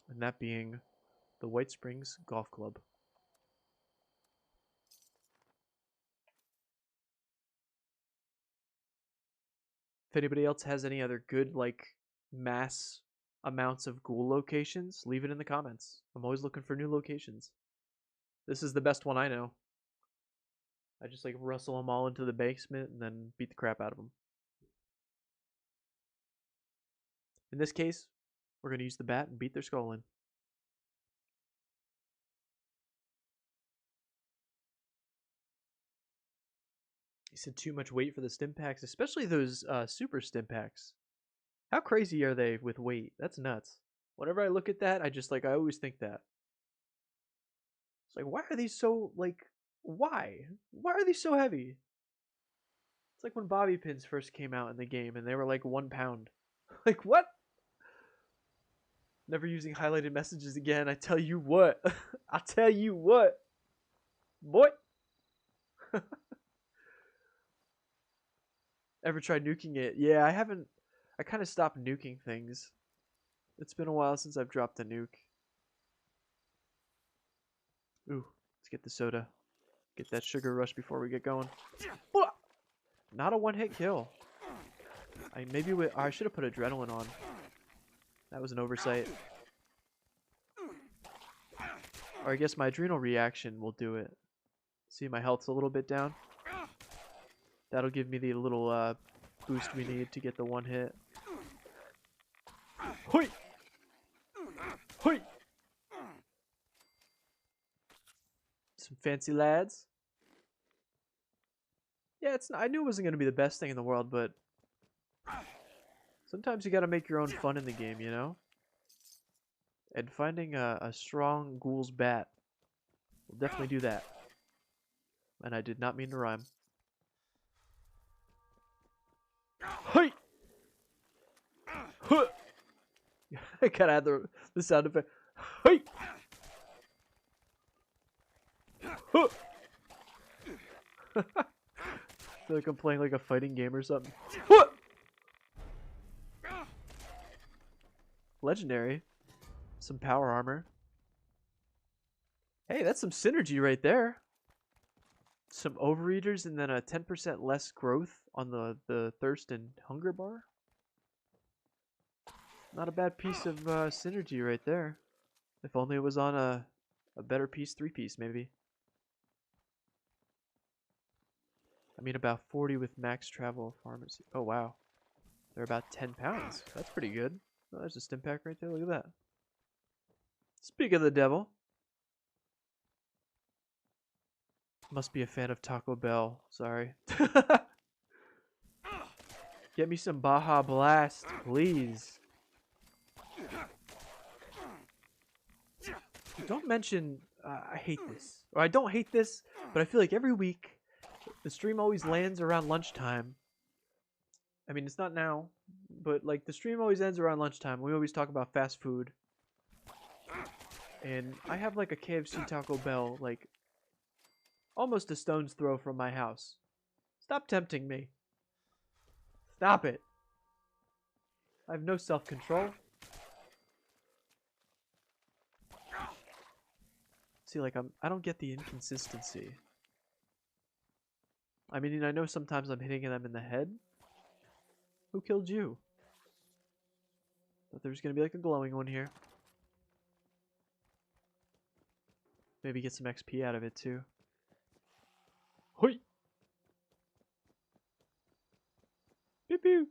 And that being the White Springs Golf Club. If anybody else has any other good, like, mass amounts of ghoul locations, leave it in the comments. I'm always looking for new locations. This is the best one I know. I just, like, rustle them all into the basement and then beat the crap out of them. In this case, we're going to use the bat and beat their skull in. He said too much weight for the stim packs, especially those super stim packs. How crazy are they with weight? That's nuts. Whenever I look at that, I always think that. It's like, why are these so, like, why? Why are these so heavy? It's like when bobby pins first came out in the game and they were like 1 pound. Like, what? Never using highlighted messages again. I tell you what. I tell you what. Boy. Ever tried nuking it? Yeah, I haven't. I kind of stopped nuking things. It's been a while since I've dropped a nuke. Ooh, let's get the soda. Get that sugar rush before we get going. Not a one-hit kill. I should have put adrenaline on. That was an oversight. Or I guess my adrenal reaction will do it. See, my health's a little bit down. That'll give me the little boost we need to get the one hit. Hoi! Hoi! Some fancy lads. Yeah, I knew it wasn't gonna be the best thing in the world, but sometimes you gotta make your own fun in the game, you know? And finding a strong Ghoul's Bat will definitely do that. And I did not mean to rhyme. Hey! Huh! I gotta add the sound effect. Hey! Huh! I feel like I'm playing like a fighting game or something. Huh! Legendary. Some power armor. Hey, that's some synergy right there. Some overeaters and then a 10% less growth on the thirst and hunger bar. Not a bad piece of synergy right there. If only it was on a better piece, 3-piece maybe. I mean about 40 with max travel pharmacy. Oh wow. They're about 10 pounds. That's pretty good. Oh, there's a stim pack right there. Look at that. Speak of the devil. Must be a fan of Taco Bell. Sorry. Get me some Baja Blast, please. Don't mention... I hate this. Or I don't hate this, but I feel like every week the stream always lands around lunchtime. I mean, it's not now, but like the stream always ends around lunchtime. We always talk about fast food. And I have like a KFC Taco Bell, like almost a stone's throw from my house. Stop tempting me. Stop it. I have no self-control. See, like I don't get the inconsistency. I mean, I know sometimes I'm hitting them in the head. Who killed you? Thought there's gonna be like a glowing one here. Maybe get some XP out of it too. Hoi! Pew pew!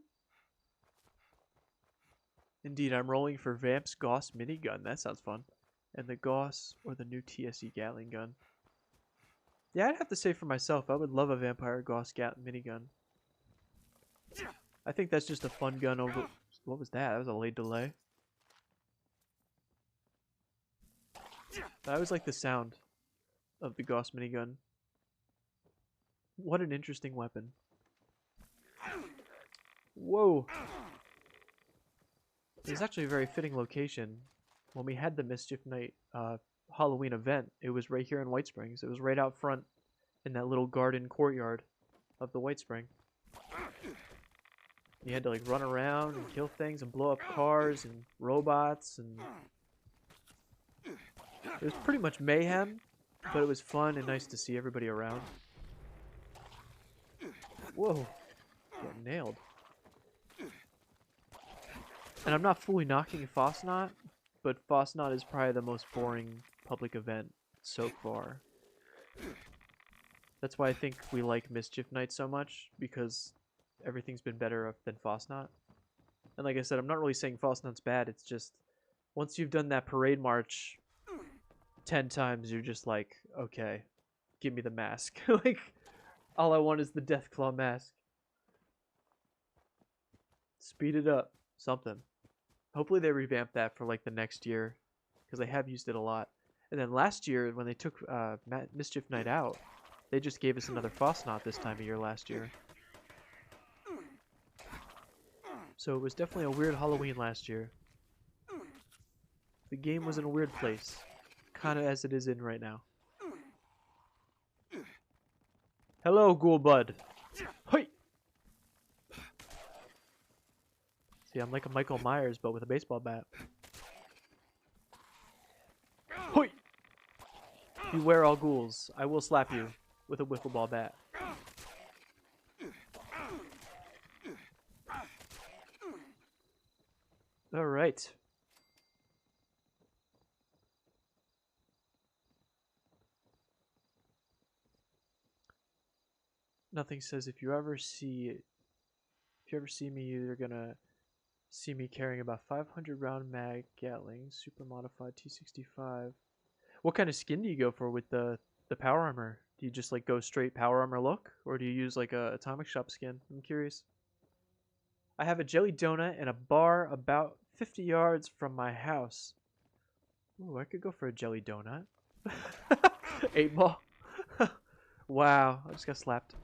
Indeed, I'm rolling for Vamp's Gauss minigun. That sounds fun. And the Gauss or the new TSE Gatling gun. Yeah, I'd have to say for myself, I would love a Vampire Gauss minigun. I think that's just a fun gun over... What was that? That was a late delay. I always like the sound of the Gauss minigun. What an interesting weapon. Whoa! It's actually a very fitting location. When we had the Mischief Night Halloween event, it was right here in White Springs. It was right out front in that little garden courtyard of the White Spring. You had to like run around and kill things and blow up cars and robots, and it was pretty much mayhem, but it was fun and nice to see everybody around. Whoa, got nailed. And I'm not fully knocking Fosnot, but Fosnot is probably the most boring public event so far. That's why I think we like Mischief Night so much, because everything's been better than Fosnot. And like I said, I'm not really saying Fosnot's bad, it's just once you've done that parade march 10 times, you're just like, okay, give me the mask. Like, all I want is the Deathclaw mask. Speed it up. Something. Hopefully they revamp that for like the next year, because they have used it a lot. And then last year, when they took Mischief Night out, they just gave us another Fosnot this time of year last year. So it was definitely a weird Halloween last year. The game was in a weird place, kind of as it is in right now. Hello, Ghoul Bud. Hey! See, I'm like a Michael Myers, but with a baseball bat. Hoi! Beware all ghouls. I will slap you with a wiffle ball bat. Alright. Nothing says if you ever see me, you're gonna see me carrying about 500 round mag Gatling, super modified T65. What kind of skin do you go for with the the power armor? Do you just like go straight power armor look, or do you use like a atomic shop skin? I'm curious. I have a jelly donut and a bar about 50 yards from my house. Ooh, I could go for a jelly donut. 8 ball. Wow, I just got slapped.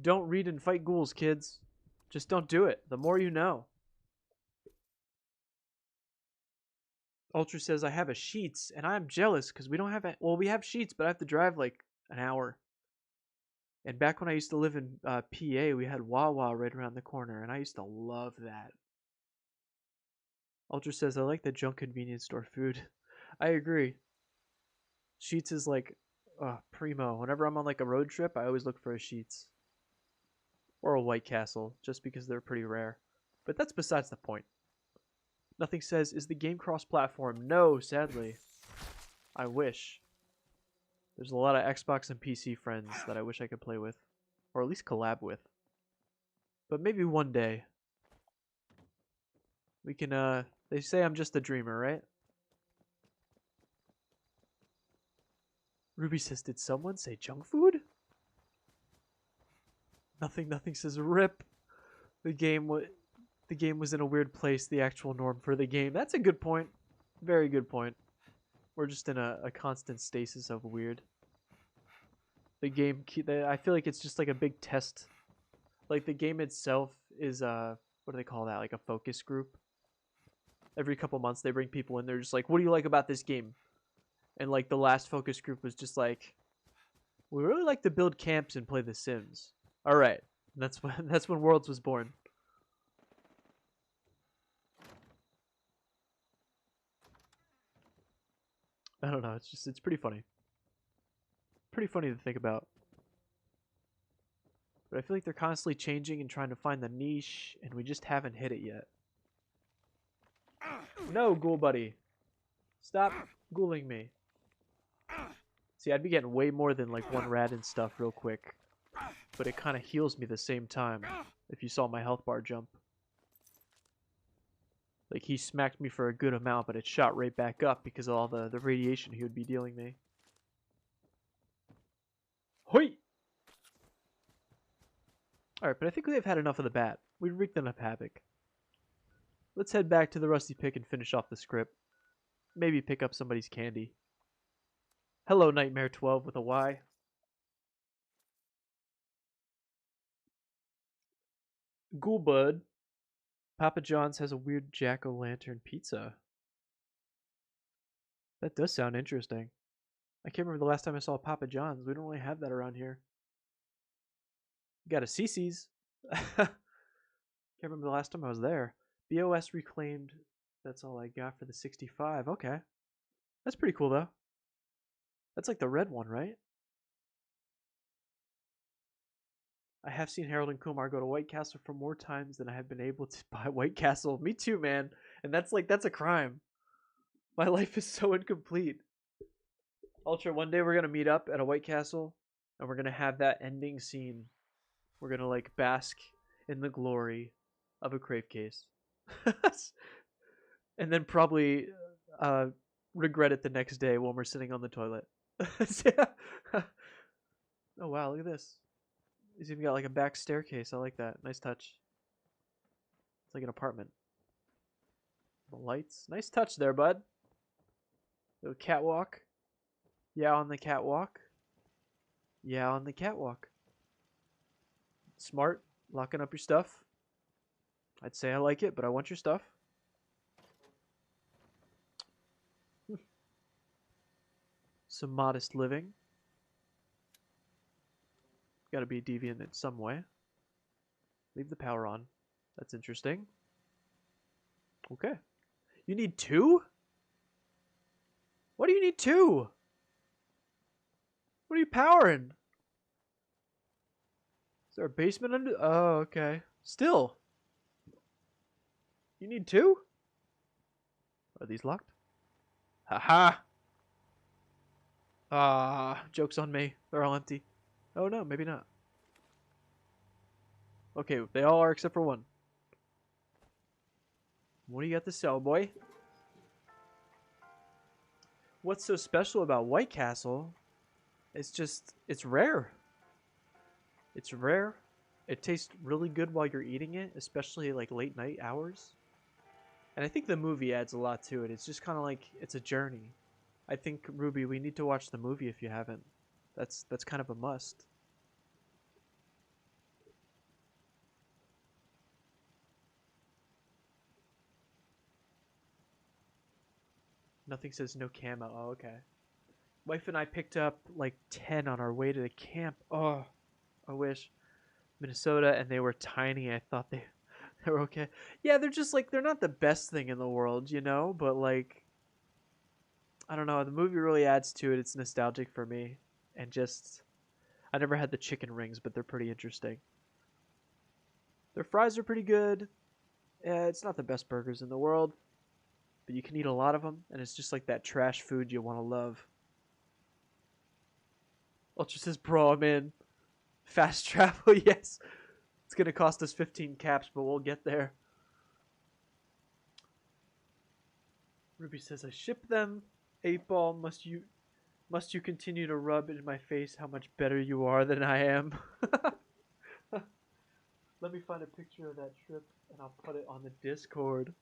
Don't read and fight ghouls, kids. Just don't do it. The more you know. Ultra says, I have a Sheets, and I'm jealous because we don't have it. Well, we have Sheets, but I have to drive like an hour. And back when I used to live in PA, we had Wawa right around the corner, and I used to love that. Ultra says, I like the junk convenience store food. I agree. Sheets is like primo. Whenever I'm on like a road trip, I always look for a Sheets. Or a White Castle, just because they're pretty rare. But that's besides the point. Nothing says, is the game cross-platform? No, sadly. I wish. There's a lot of Xbox and PC friends that I wish I could play with. Or at least collab with. But maybe one day. We can, they say I'm just a dreamer, right? Ruby says, did someone say junk food? Nothing says rip. The game was in a weird place, the actual norm for the game. That's a good point. Very good point. We're just in a constant stasis of weird. The game, I feel like it's just like a big test. Like the game itself is, what do they call that? Like a focus group. Every couple months they bring people in. They're just like, what do you like about this game? And like the last focus group was just like, we really like to build camps and play The Sims. All right, that's when Worlds was born. I don't know. It's pretty funny. Pretty funny to think about. But I feel like they're constantly changing and trying to find the niche, and we just haven't hit it yet. No, ghoul buddy. Stop ghouling me. See, I'd be getting way more than like one rad and stuff real quick. But it kind of heals me the same time, if you saw my health bar jump. Like, he smacked me for a good amount, but it shot right back up because of all the radiation he would be dealing me. Hoi! Alright, but I think we've had enough of the bat. We've wreaked enough havoc. Let's head back to the Rusty Pick and finish off the script. Maybe pick up somebody's candy. Hello, Nightmare12 with a Y. Ghoulbud. Papa John's has a weird jack-o'-lantern pizza. That does sound interesting. I can't remember the last time I saw Papa John's. We don't really have that around here. Got a CC's. Can't remember the last time I was there. BOS reclaimed. That's all I got for the 65. Okay. That's pretty cool, though. That's like the red one, right? I have seen Harold and Kumar go to White Castle for more times than I have been able to buy White Castle. Me too, man. And that's a crime. My life is so incomplete. Ultra, one day we're going to meet up at a White Castle and we're going to have that ending scene. We're going to like bask in the glory of a crave case. And then probably regret it the next day when we're sitting on the toilet. Oh wow, look at this. He's even got like a back staircase. I like that. Nice touch. It's like an apartment. The lights. Nice touch there, bud. Little catwalk. Yeah, on the catwalk. Yeah, on the catwalk. Smart. Locking up your stuff. I'd say I like it, but I want your stuff. Some modest living. Gotta be deviant in some way. Leave the power on. That's interesting. Okay. You need 2? What do you need 2? What are you powering? Is there a basement under? Oh, okay. Still. You need 2? Are these locked? Haha. Ah, joke's on me. They're all empty. Oh no, maybe not. Okay, they all are except for one. What do you got to sell, boy? What's so special about White Castle? It's rare. It's rare. It tastes really good while you're eating it, especially like late night hours. And I think the movie adds a lot to it. It's just kind of like it's a journey. I think Ruby, we need to watch the movie if you haven't. That's kind of a must. Nothing says no camo. Oh, okay. Wife and I picked up like 10 on our way to the camp. Oh, I wish. Minnesota, and they were tiny. I thought they were okay. Yeah, they're just like they're not the best thing in the world, you know, but like I don't know, the movie really adds to it. It's nostalgic for me. And just I never had the chicken rings, but they're pretty interesting. Their fries are pretty good. It's not the best burgers in the world, but you can eat a lot of them, and it's just like that trash food you want to love. Ultra says, bro, I'm in. Fast travel, yes. It's going to cost us 15 caps, but we'll get there. Ruby says, I ship them. 8-ball, must you continue to rub in my face how much better you are than I am? Let me find a picture of that trip, and I'll put it on the Discord.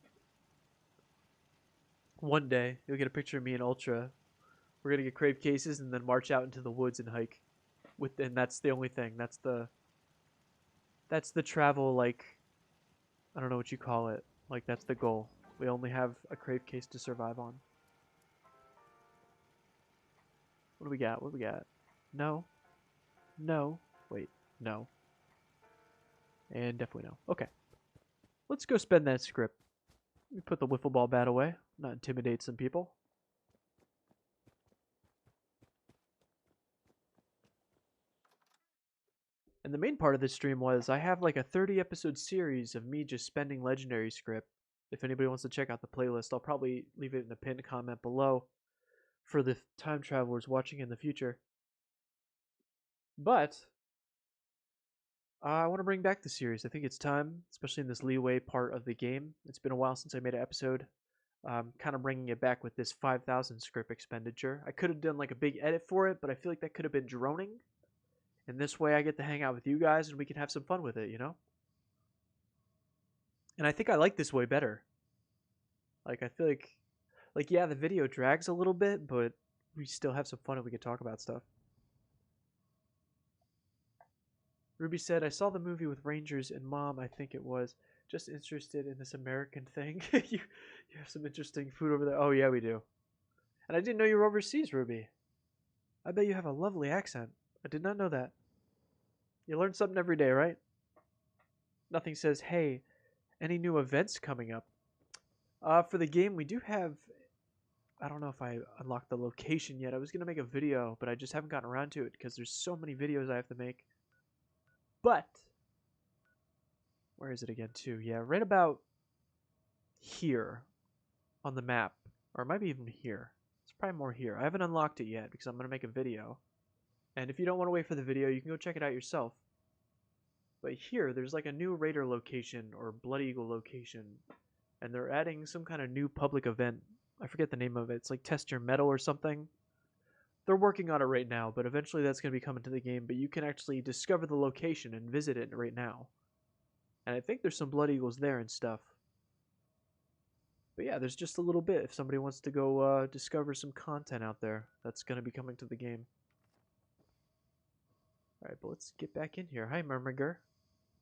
One day, you'll get a picture of me and Ultra. We're gonna get crave cases and then march out into the woods and hike. And that's the only thing. That's the travel, like, I don't know what you call it. Like, that's the goal. We only have a crave case to survive on. What do we got? What do we got? No. No. Wait. No. And definitely no. Okay. Let's go spend that script. Let me put the wiffle ball bat away. Not intimidate some people. And the main part of this stream was I have like a 30 episode series of me just spending legendary script. If anybody wants to check out the playlist, I'll probably leave it in the pinned comment below for the time travelers watching in the future. But I want to bring back the series. I think it's time, especially in this leeway part of the game. It's been a while since I made an episode. Kind of bringing it back with this 5,000 script expenditure. I could have done like a big edit for it, but I feel like that could have been droning. And this way I get to hang out with you guys and we can have some fun with it, you know? And I think I like this way better. Like, I feel like, yeah, the video drags a little bit, but we still have some fun and we can talk about stuff. Ruby said, I saw the movie with Rangers and Mom, I think it was. Just interested in this American thing. you have some interesting food over there. Oh, yeah, we do. And I didn't know you were overseas, Ruby. I bet you have a lovely accent. I did not know that. You learn something every day, right? Nothing says, hey, any new events coming up? For the game, we do have... I don't know if I unlocked the location yet. I was going to make a video, but I just haven't gotten around to it because there's so many videos I have to make. But... where is it again, too? Yeah, right about here on the map. Or it might be even here. It's probably more here. I haven't unlocked it yet because I'm going to make a video. And if you don't want to wait for the video, you can go check it out yourself. But here, there's like a new Raider location or Blood Eagle location. And they're adding some kind of new public event. I forget the name of it. It's like Test Your Metal or something. They're working on it right now, but eventually that's going to be coming to the game. But you can actually discover the location and visit it right now. And I think there's some Blood Eagles there and stuff. But yeah, there's just a little bit if somebody wants to go discover some content out there that's going to be coming to the game. Alright, but let's get back in here. Hi, Murmurger.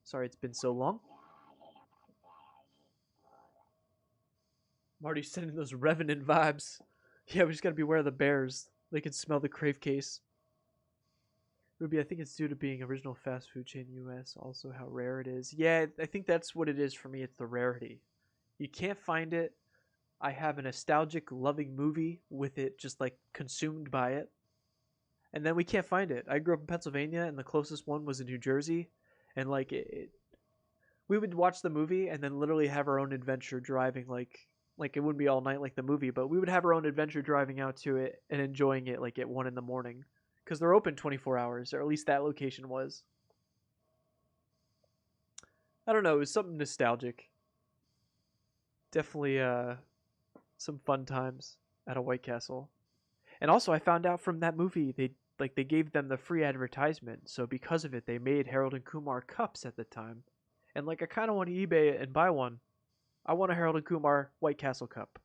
Sorry it's been so long. Marty's sending those Revenant vibes. Yeah, we just gotta beware of the bears. They can smell the crave case. Ruby, I think it's due to being original fast food chain US, also how rare it is. Yeah, I think that's what it is for me. It's the rarity. You can't find it. I have a nostalgic, loving movie with it just like consumed by it. And then we can't find it. I grew up in Pennsylvania, and the closest one was in New Jersey. And like we would watch the movie and then literally have our own adventure driving like it wouldn't be all night like the movie, but we would have our own adventure driving out to it and enjoying it like at 1 in the morning because they're open 24 hours, or at least that location was. I don't know, it was something nostalgic. Definitely some fun times at a White Castle. And also, I found out from that movie they gave them the free advertisement, so because of it, they made Harold and Kumar cups at the time. And like, I kind of want to eBay it and buy one. I want a Harold and Kumar White Castle cup.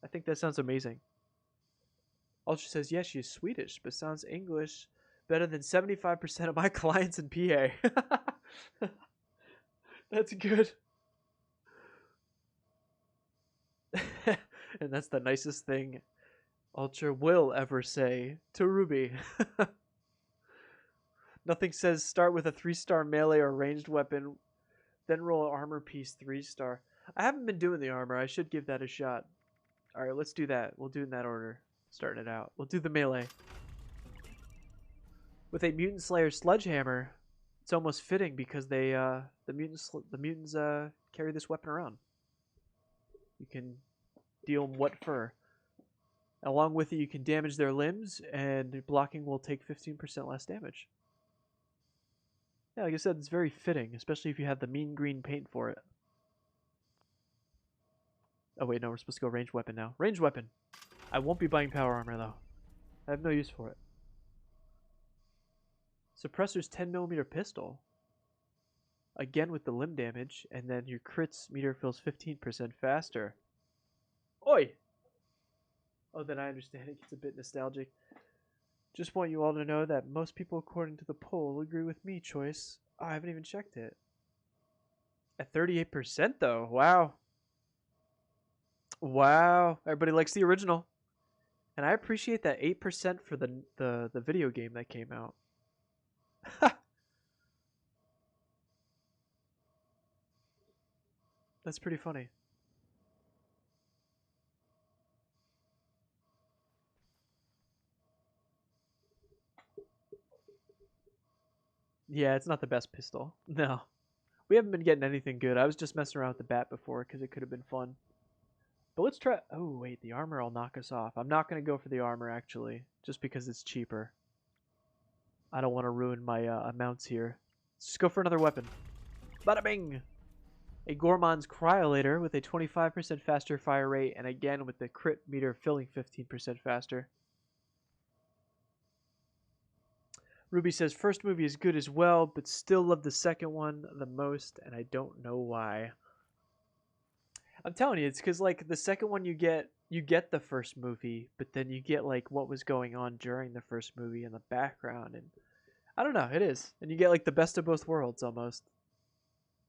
I think that sounds amazing. Ultra says, yes, she's Swedish, but sounds English better than 75% of my clients in PA. That's good. And that's the nicest thing Ultra will ever say to Ruby. Nothing says start with a 3-star melee or ranged weapon, then roll an armor piece 3-star. I haven't been doing the armor. I should give that a shot. Alright, let's do that. We'll do it in that order. Starting it out. We'll do the melee. With a Mutant Slayer Sledgehammer, it's almost fitting because the mutants carry this weapon around. You can deal them what fur. Along with it, you can damage their limbs, and blocking will take 15% less damage. Yeah, like I said, it's very fitting, especially if you have the mean green paint for it. Oh wait, no, we're supposed to go ranged weapon now. Ranged weapon! I won't be buying power armor, though. I have no use for it. Suppressor's 10mm pistol. Again with the limb damage, and then your crits meter fills 15% faster. Oi! Oh, then I understand it gets a bit nostalgic. Just want you all to know that most people, according to the poll, agree with me, Choice. Oh, I haven't even checked it. At 38%, though. Wow. Wow. Everybody likes the original. And I appreciate that 8% for the video game that came out. That's pretty funny. Yeah, it's not the best pistol. No. We haven't been getting anything good. I was just messing around with the bat before because it could have been fun. But let's try... Oh, wait. The armor will knock us off. I'm not going to go for the armor, actually. Just because it's cheaper. I don't want to ruin my amounts here. Let's just go for another weapon. Bada bing! A Gormon's Cryolator with a 25% faster fire rate, and again with the crit meter filling 15% faster. Ruby says, first movie is good as well, but still love the second one the most, and I don't know why. I'm telling you, it's because like the second one you get the first movie, but then you get like what was going on during the first movie in the background, and I don't know, it is. And you get like the best of both worlds almost.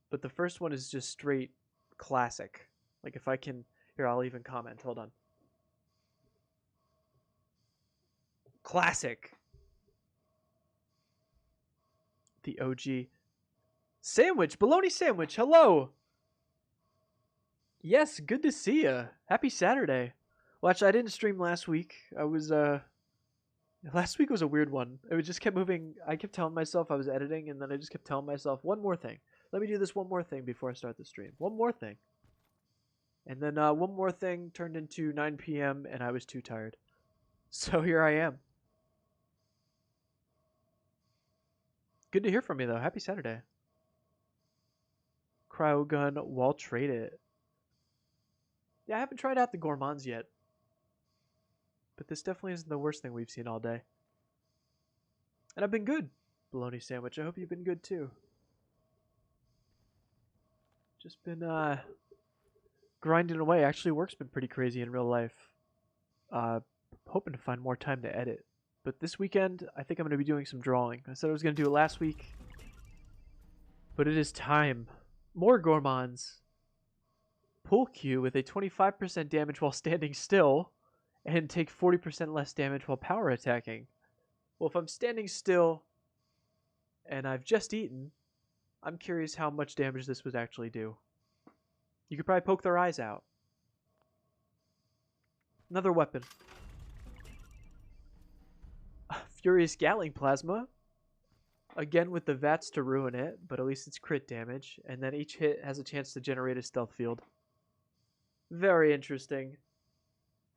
But the first one is just straight classic. Like if I can... Here, I'll even comment. Hold on. Classic. The OG. Sandwich. Bologna sandwich. Hello. Yes, good to see ya. Happy Saturday. Well, actually, I didn't stream last week. I was, Last week was a weird one. It just kept moving. I kept telling myself I was editing, and then I just kept telling myself, one more thing. Let me do this one more thing before I start the stream. One more thing. And then one more thing turned into 9 p.m. and I was too tired. So here I am. Good to hear from you, though. Happy Saturday. Cryogun, wall trade it. Yeah, I haven't tried out the gourmands yet. But this definitely isn't the worst thing we've seen all day. And I've been good. Bologna sandwich. I hope you've been good, too. Just been grinding away. Actually, work's been pretty crazy in real life. Hoping to find more time to edit. But this weekend, I think I'm going to be doing some drawing. I said I was going to do it last week. But it is time. More gourmands. Pull Q with a 25% damage while standing still. And take 40% less damage while power attacking. Well, if I'm standing still and I've just eaten, I'm curious how much damage this would actually do. You could probably poke their eyes out. Another weapon. Furious Gatling Plasma. Again with the VATS to ruin it, but at least it's crit damage. And then each hit has a chance to generate a stealth field. Very interesting.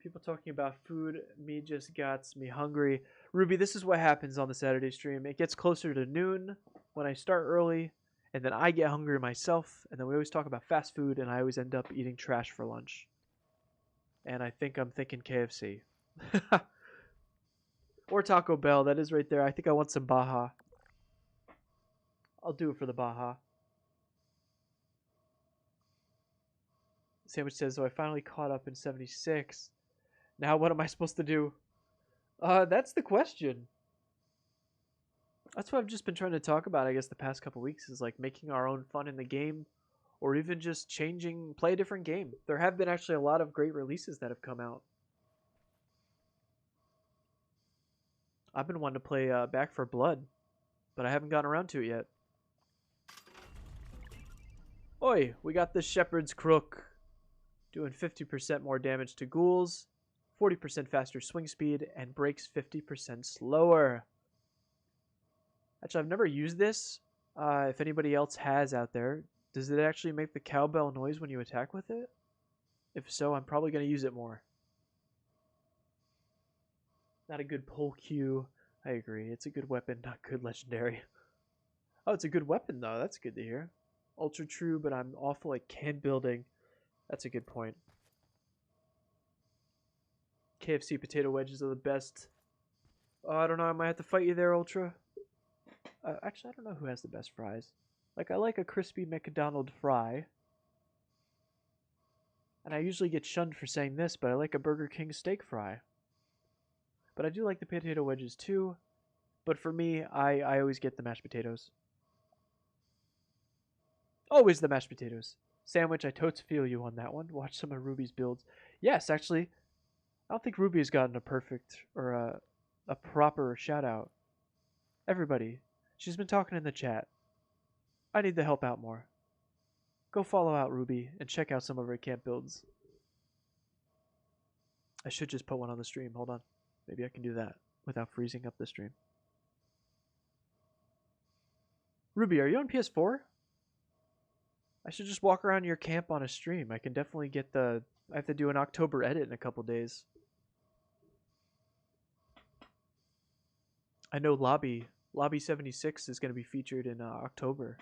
People talking about food. Me just got me hungry. Ruby, this is what happens on the Saturday stream. It gets closer to noon when I start early. And then I get hungry myself. And then we always talk about fast food. And I always end up eating trash for lunch. And I think I'm thinking KFC. Or Taco Bell. That is right there. I think I want some Baja. I'll do it for the Baja. Sandwich says, so I finally caught up in 76. Now what am I supposed to do? That's the question. That's what I've just been trying to talk about, I guess, the past couple weeks, is like making our own fun in the game, or even just play a different game. There have been actually a lot of great releases that have come out. I've been wanting to play Back 4 Blood, but I haven't gotten around to it yet. Oi, we got the Shepherd's Crook, doing 50% more damage to ghouls, 40% faster swing speed, and breaks 50% slower. Actually, I've never used this. If anybody else has out there, does it actually make the cowbell noise when you attack with it? If so, I'm probably going to use it more. Not a good pull Q. I agree. It's a good weapon, not good legendary. Oh, it's a good weapon, though. That's good to hear. Ultra true, but I'm awful at camp building. That's a good point. KFC potato wedges are the best. Oh, I don't know. I might have to fight you there, Ultra. Actually, I don't know who has the best fries. Like, I like a crispy McDonald's fry. And I usually get shunned for saying this, but I like a Burger King steak fry. But I do like the potato wedges too. But for me, I always get the mashed potatoes. Always the mashed potatoes. Sandwich, I totes feel you on that one. Watch some of Ruby's builds. Yes, actually, I don't think Ruby has gotten a perfect or a proper shout out. Everybody, she's been talking in the chat. I need to help out more. Go follow out Ruby and check out some of her camp builds. I should just put one on the stream. Hold on. Maybe I can do that without freezing up the stream. Ruby, are you on PS4? I should just walk around your camp on a stream. I can definitely get the... I have to do an October edit in a couple days. I know Lobby 76 is going to be featured in October.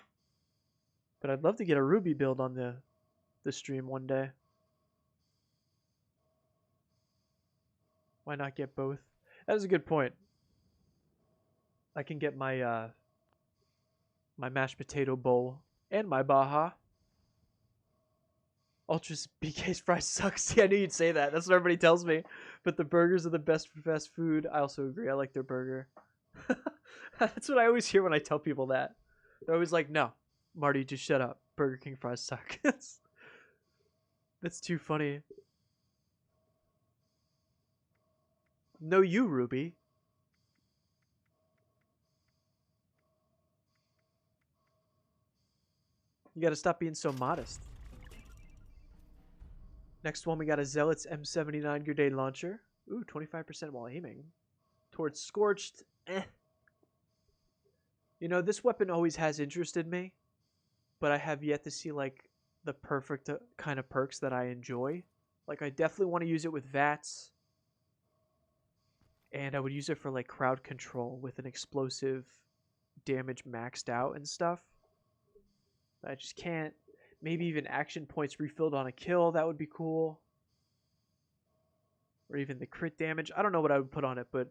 But I'd love to get a Ruby build on the stream one day. Why not get both? That is a good point. I can get my my mashed potato bowl and my Baja. Ultra's BK's fries sucks. See, I knew you'd say that. That's what everybody tells me. But the burgers are the best for fast food. I also agree. I like their burger. That's what I always hear when I tell people that. They're always like, no, Marty, just shut up. Burger King fries suck. That's too funny. No, you, Ruby. You gotta stop being so modest. Next one, we got a Zealot's M79 grenade launcher. Ooh, 25% while aiming. Towards Scorched. You know, this weapon always has interested me, but I have yet to see, like, the perfect kind of perks that I enjoy. Like, I definitely want to use it with VATS. And I would use it for, like, crowd control with an explosive damage maxed out and stuff. I just can't. Maybe even action points refilled on a kill. That would be cool. Or even the crit damage. I don't know what I would put on it, but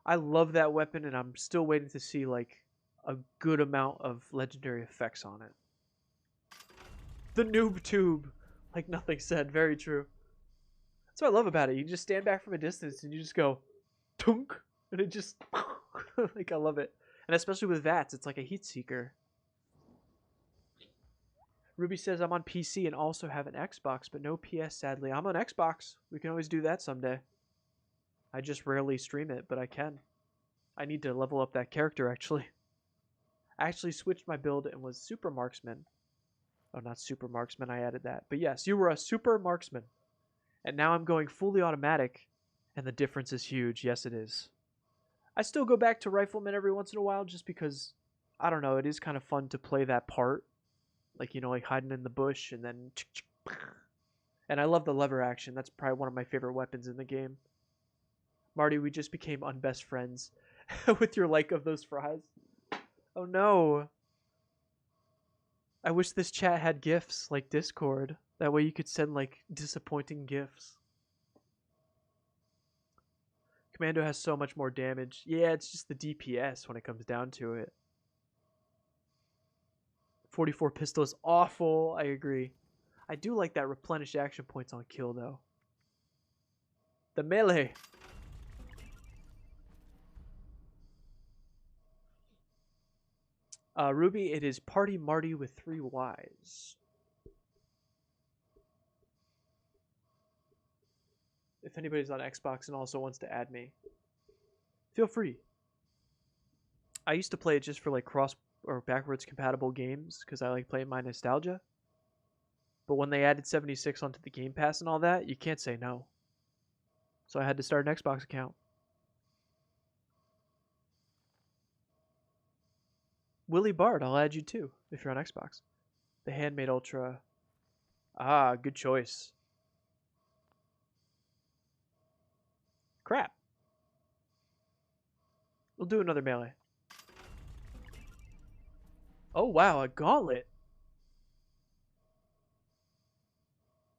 I love that weapon, and I'm still waiting to see, like, a good amount of legendary effects on it. The noob tube. Like nothing said. Very true. That's what I love about it. You just stand back from a distance and you just go tunk, and it just like, I love it. And especially with VATS, it's like a heat seeker. Ruby says I'm on PC and also have an Xbox, but no PS, sadly. I'm on Xbox. We can always do that someday. I just rarely stream it, but I can. I need to level up that character, actually. I actually switched my build and was Super Marksman. Oh, not Super Marksman, I added that. But yes, you were a Super Marksman. And now I'm going fully automatic, and the difference is huge. Yes, it is. I still go back to Rifleman every once in a while just because, I don't know, it is kind of fun to play that part. Like, you know, like hiding in the bush and then... And I love the lever action. That's probably one of my favorite weapons in the game. Marty, we just became unbest friends with your like of those fries. Oh no. I wish this chat had GIFs like Discord. That way you could send like disappointing GIFs. Commando has so much more damage. Yeah, it's just the DPS when it comes down to it. 44 pistol is awful. I agree. I do like that replenish action points on kill, though. The melee. Ruby, it is Party Marty with 3 Ys. If anybody's on Xbox and also wants to add me, feel free. I used to play it just for like cross or backwards compatible games because I like playing my nostalgia. But when they added 76 onto the Game Pass and all that, you can't say no. So I had to start an Xbox account. Willie Bard, I'll add you too if you're on Xbox. The Handmade Ultra. Ah, good choice. Crap. We'll do another melee. Oh wow, a gauntlet.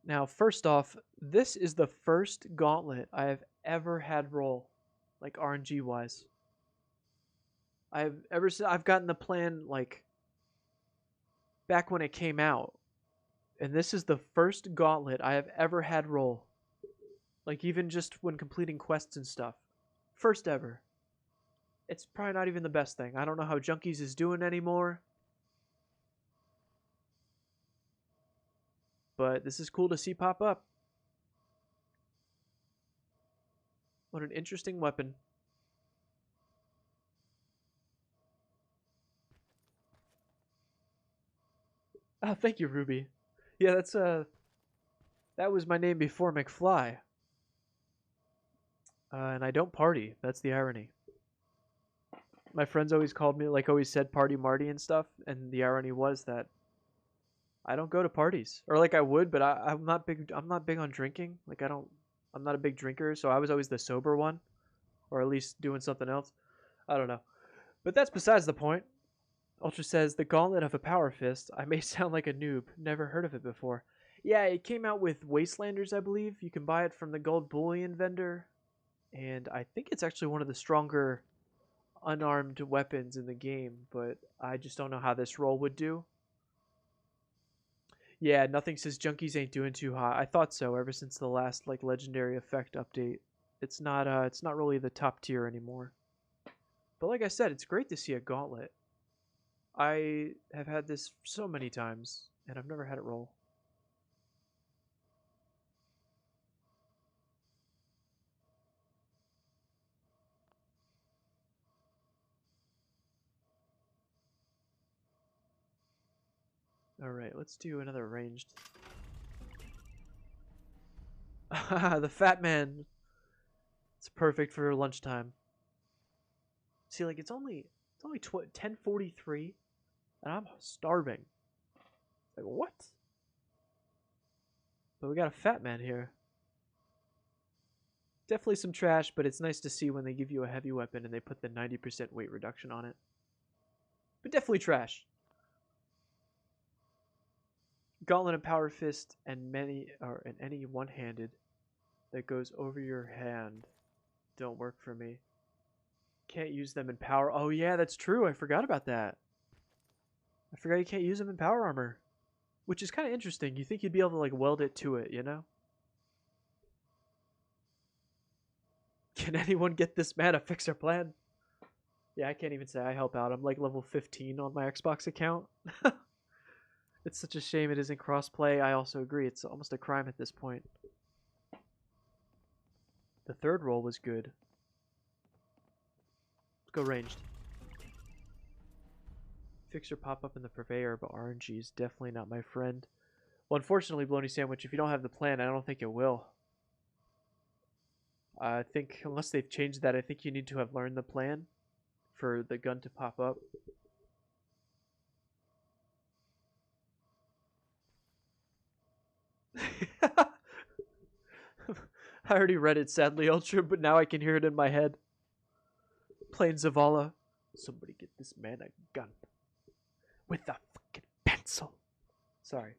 Now, first off, this is the first gauntlet I have ever had roll, like RNG wise. I've gotten the plan like back when it came out, and this is the first gauntlet I have ever had roll. Like even just when completing quests and stuff, first ever. It's probably not even the best thing. I don't know how Junkies is doing anymore, but this is cool to see pop up. What an interesting weapon. Oh, thank you, Ruby. Yeah, that was my name before McFly. And I don't party. That's the irony. My friends always called me, like always said Party Marty and stuff, and the irony was that I don't go to parties. Or like I would, but I'm not big on drinking. Like I'm not a big drinker, so I was always the sober one. Or at least doing something else. I don't know. But that's besides the point. Ultra says, the Gauntlet of a Power Fist. I may sound like a noob. Never heard of it before. Yeah, it came out with Wastelanders, I believe. You can buy it from the Gold Bullion vendor. And I think it's actually one of the stronger unarmed weapons in the game. But I just don't know how this roll would do. Yeah, nothing says Junkies ain't doing too hot. I thought so ever since the last like legendary effect update. It's not really the top tier anymore. But like I said, it's great to see a gauntlet. I have had this so many times, and I've never had it roll. Alright, let's do another ranged. The Fat Man. It's perfect for lunchtime. See, like it's only 10:43, and I'm starving. Like what? But we got a Fat Man here. Definitely some trash, but it's nice to see when they give you a heavy weapon and they put the 90% weight reduction on it. But definitely trash. Gauntlet and Power Fist and any one-handed that goes over your hand don't work for me. Can't use them in power. Oh yeah, that's true. I forgot about that. I forgot you can't use them in power armor, which is kind of interesting. You think you'd be able to like weld it to it, you know? Can anyone get this man a fixer plan? Yeah, I can't even say I help out. I'm like level 15 on my Xbox account. It's such a shame it isn't crossplay. I also agree. It's almost a crime at this point. The third roll was good. Let's go ranged. Fixer pop up in the Purveyor, but RNG is definitely not my friend. Well, unfortunately, Bologna Sandwich, if you don't have the plan, I don't think it will. I think, unless they've changed that, I think you need to have learned the plan for the gun to pop up. I already read it, sadly, Ultra, but now I can hear it in my head. Plain Zavala. Somebody get this man a gun. With a fucking pencil. Sorry.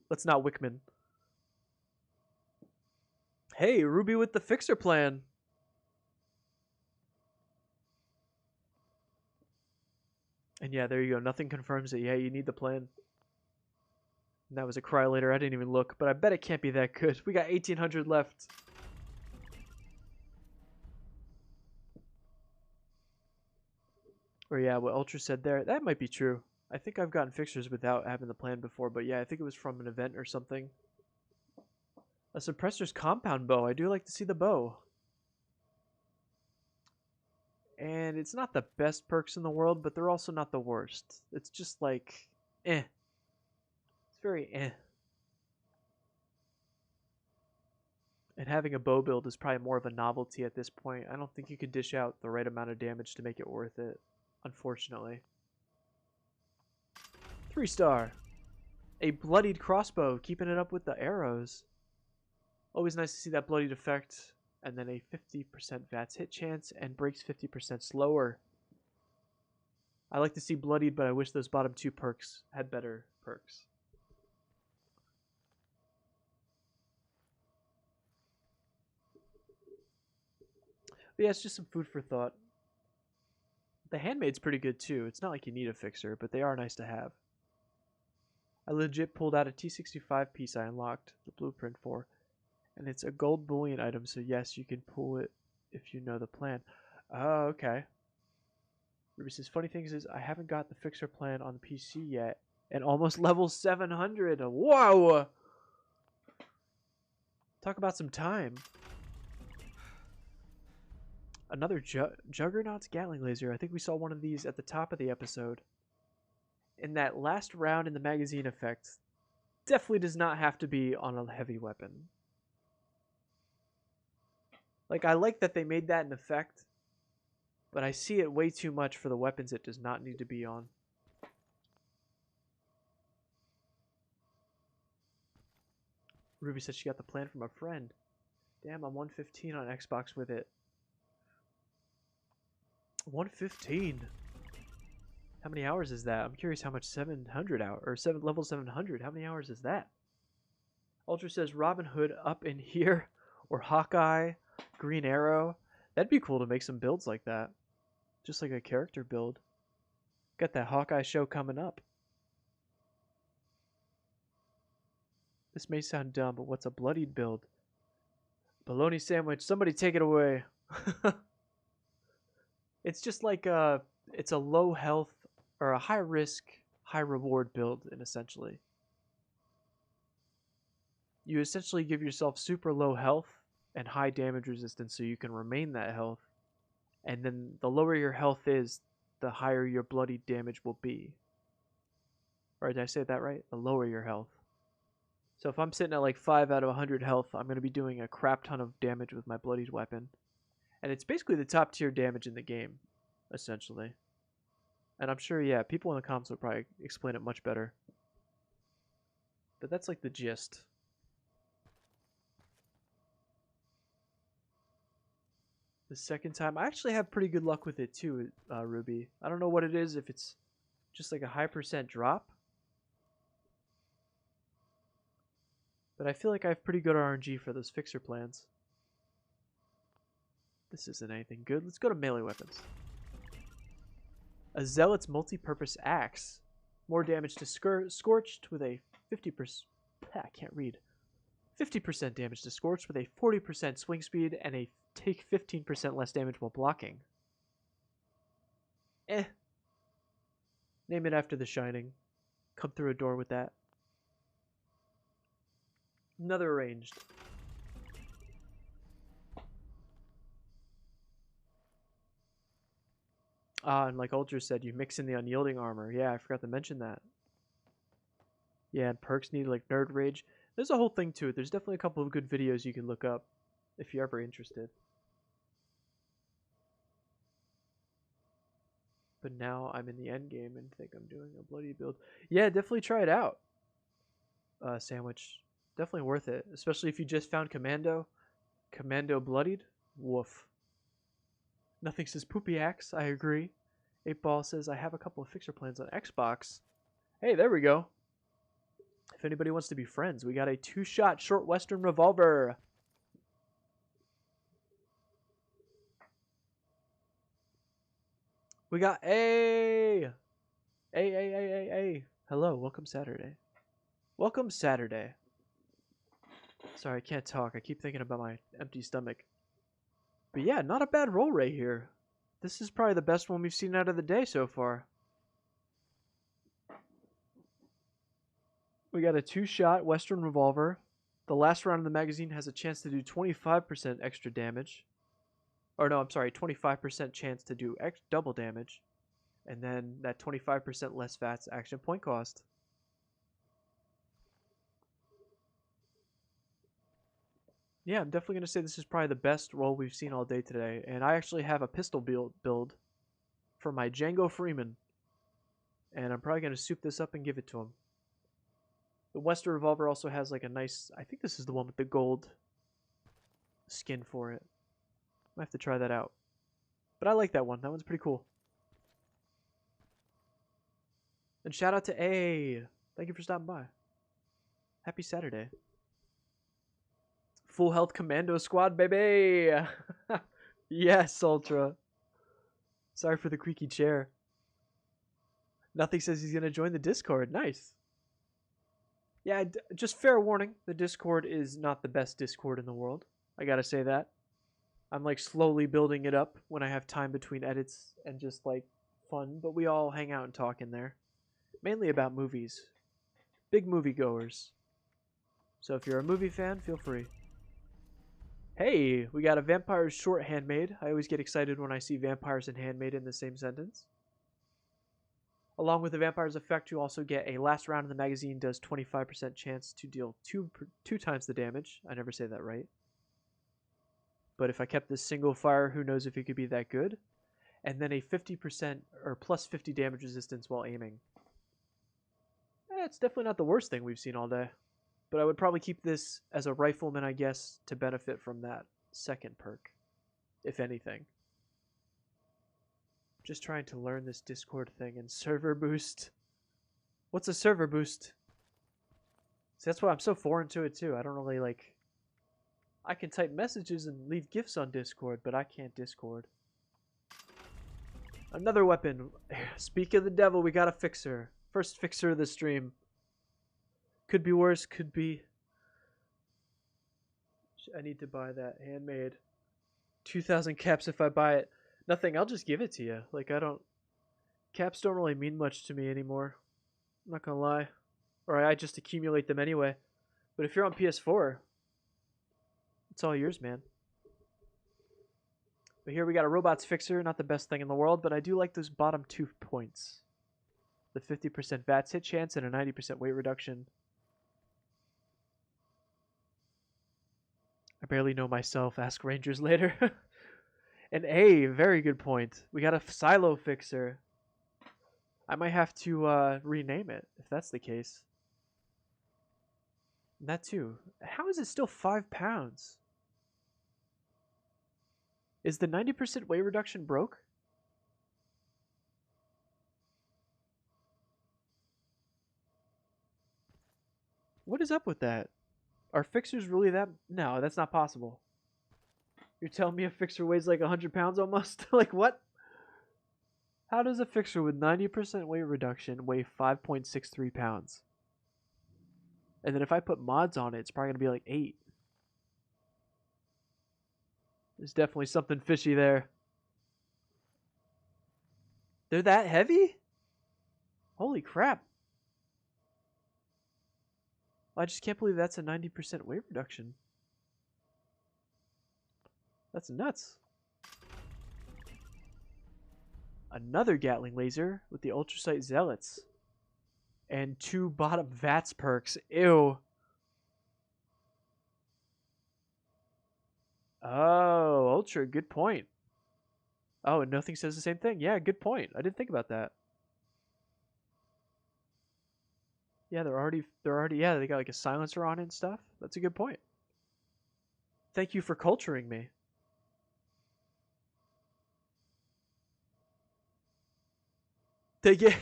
Let's not Wickman. Hey, Ruby with the fixer plan. And yeah, there you go. Nothing confirms it. Yeah, you need the plan. And that was a cry later. I didn't even look, but I bet it can't be that good. We got 1,800 left. Or yeah, what Ultra said there, that might be true. I think I've gotten fixtures without having the plan before, but yeah, I think it was from an event or something. A suppressor's compound bow. I do like to see the bow. And it's not the best perks in the world, but they're also not the worst. It's just like, eh. It's very eh. And having a bow build is probably more of a novelty at this point. I don't think you can dish out the right amount of damage to make it worth it, unfortunately. 3-star. A bloodied crossbow, keeping it up with the arrows. Always nice to see that bloodied effect. And then a 50% VATS hit chance and breaks 50% slower. I like to see bloodied, but I wish those bottom 2 perks had better perks. But yeah, it's just some food for thought. The handmaid's pretty good too. It's not like you need a fixer, but they are nice to have. I legit pulled out a T65 piece I unlocked the blueprint for, and it's a gold bullion item, so yes, you can pull it if you know the plan. Oh, okay. Ruby says, funny thing is I haven't got the fixer plan on the PC yet, and almost level 700. Wow! Talk about some time. Another Juggernaut's Gatling Laser. I think we saw one of these at the top of the episode. In that last round in the magazine effect, definitely does not have to be on a heavy weapon. Like, I like that they made that an effect, but I see it way too much for the weapons it does not need to be on. Ruby said she got the plan from a friend. Damn, I'm 115 on Xbox with it. 115? How many hours is that? I'm curious how much 700 hours, or level 700, how many hours is that? Ultra says Robin Hood up in here, or Hawkeye, Green Arrow. That'd be cool to make some builds like that. Just like a character build. Got that Hawkeye show coming up. This may sound dumb, but what's a bloodied build? Bologna sandwich. Somebody take it away. It's just like it's a low health or a high risk, high reward build, in essentially. You essentially give yourself super low health and high damage resistance so you can remain that health. And then the lower your health is, the higher your bloody damage will be. Or did I say that right? The lower your health. So if I'm sitting at like 5 out of 100 health, I'm going to be doing a crap ton of damage with my bloodied weapon. And it's basically the top tier damage in the game, essentially. And I'm sure, yeah, people in the comments will probably explain it much better. But that's like the gist. The second time, I actually have pretty good luck with it too, Ruby. I don't know what it is, if it's just like a high percent drop. But I feel like I have pretty good RNG for those fixer plans. This isn't anything good. Let's go to melee weapons. A Zealot's multi-purpose axe. More damage to Scorched with a 50%... I can't read. 50% damage to Scorched with a 40% swing speed and a take 15% less damage while blocking. Eh. Name it after The Shining. Come through a door with that. Another ranged. And like Ultra said, you mix in the unyielding armor. Yeah, I forgot to mention that. Yeah, and perks need like Nerd Rage. There's a whole thing to it. There's definitely a couple of good videos you can look up if you're ever interested. But now I'm in the end game and think I'm doing a bloody build. Yeah, definitely try it out. Sandwich. Definitely worth it. Especially if you just found Commando. Commando bloodied. Woof. Nothing says poopy axe. I agree. 8ball says I have a couple of fixer plans on Xbox. Hey, there we go. If anybody wants to be friends, we got a 2-shot short western revolver. We got a Hey. Hello, welcome Saturday. Welcome Saturday. Sorry, I can't talk. I keep thinking about my empty stomach. But yeah, not a bad roll right here. This is probably the best one we've seen out of the day so far. We got a 2-shot Western Revolver. The last round of the magazine has a chance to do 25% extra damage. Or no, I'm sorry, 25% chance to do double damage. And then that 25% less VATS action point cost. Yeah, I'm definitely going to say this is probably the best roll we've seen all day today. And I actually have a pistol build for my Django Freeman. And I'm probably going to soup this up and give it to him. The Western Revolver also has like a nice... I think this is the one with the gold skin for it. I have to try that out. But I like that one. That one's pretty cool. And shout out to A. Thank you for stopping by. Happy Saturday. Full health commando squad, baby. Yes, Ultra. Sorry for the creaky chair. Nothing says he's going to join the Discord. Nice. Yeah, just fair warning. The Discord is not the best Discord in the world. I got to say that. I'm like slowly building it up when I have time between edits and just like fun. But we all hang out and talk in there. Mainly about movies. Big movie goers. So if you're a movie fan, feel free. Hey, we got a Vampires short handmade. I always get excited when I see Vampires and handmade in the same sentence. Along with the Vampires effect, you also get a last round in the magazine does 25% chance to deal two times the damage. I never say that right. But if I kept this single fire, who knows if it could be that good. And then a 50% or plus 50 damage resistance while aiming. It's definitely not the worst thing we've seen all day. But I would probably keep this as a rifleman, I guess, to benefit from that second perk, if anything. Just trying to learn this Discord thing and server boost. What's a server boost? See, that's why I'm so foreign to it, too. I don't really, like... I can type messages and leave gifts on Discord, but I can't Discord. Another weapon. Speak of the devil, we got a fixer. First fixer of the stream. Could be worse, could be... I need to buy that handmade. 2,000 caps if I buy it. Nothing, I'll just give it to you. Like, I don't... Caps don't really mean much to me anymore. I'm not gonna lie. Or I just accumulate them anyway. But if you're on PS4, it's all yours, man. But here we got a robots fixer. Not the best thing in the world, but I do like those bottom 2 points. The 50% VATS hit chance and a 90% weight reduction. I barely know myself. Ask Rangers later. And A, very good point. We got a silo fixer. I might have to rename it if that's the case. And that too. How is it still 5 pounds? Is the 90% weight reduction broke? What is up with that? Are fixers really that... No, that's not possible. You're telling me a fixer weighs like 100 pounds almost? Like what? How does a fixer with 90% weight reduction weigh 5.63 pounds? And then if I put mods on it, it's probably going to be like 8. There's definitely something fishy there. They're that heavy? Holy crap. I just can't believe that's a 90% weight reduction. That's nuts. Another Gatling laser with the Ultrasight Zealots. And 2 bottom VATS perks. Ew. Oh, Ultra, good point. Oh, and nothing says the same thing. Yeah, good point. I didn't think about that. Yeah, they're already, yeah, they got like a silencer on it and stuff. That's a good point. Thank you for culturing me. They get...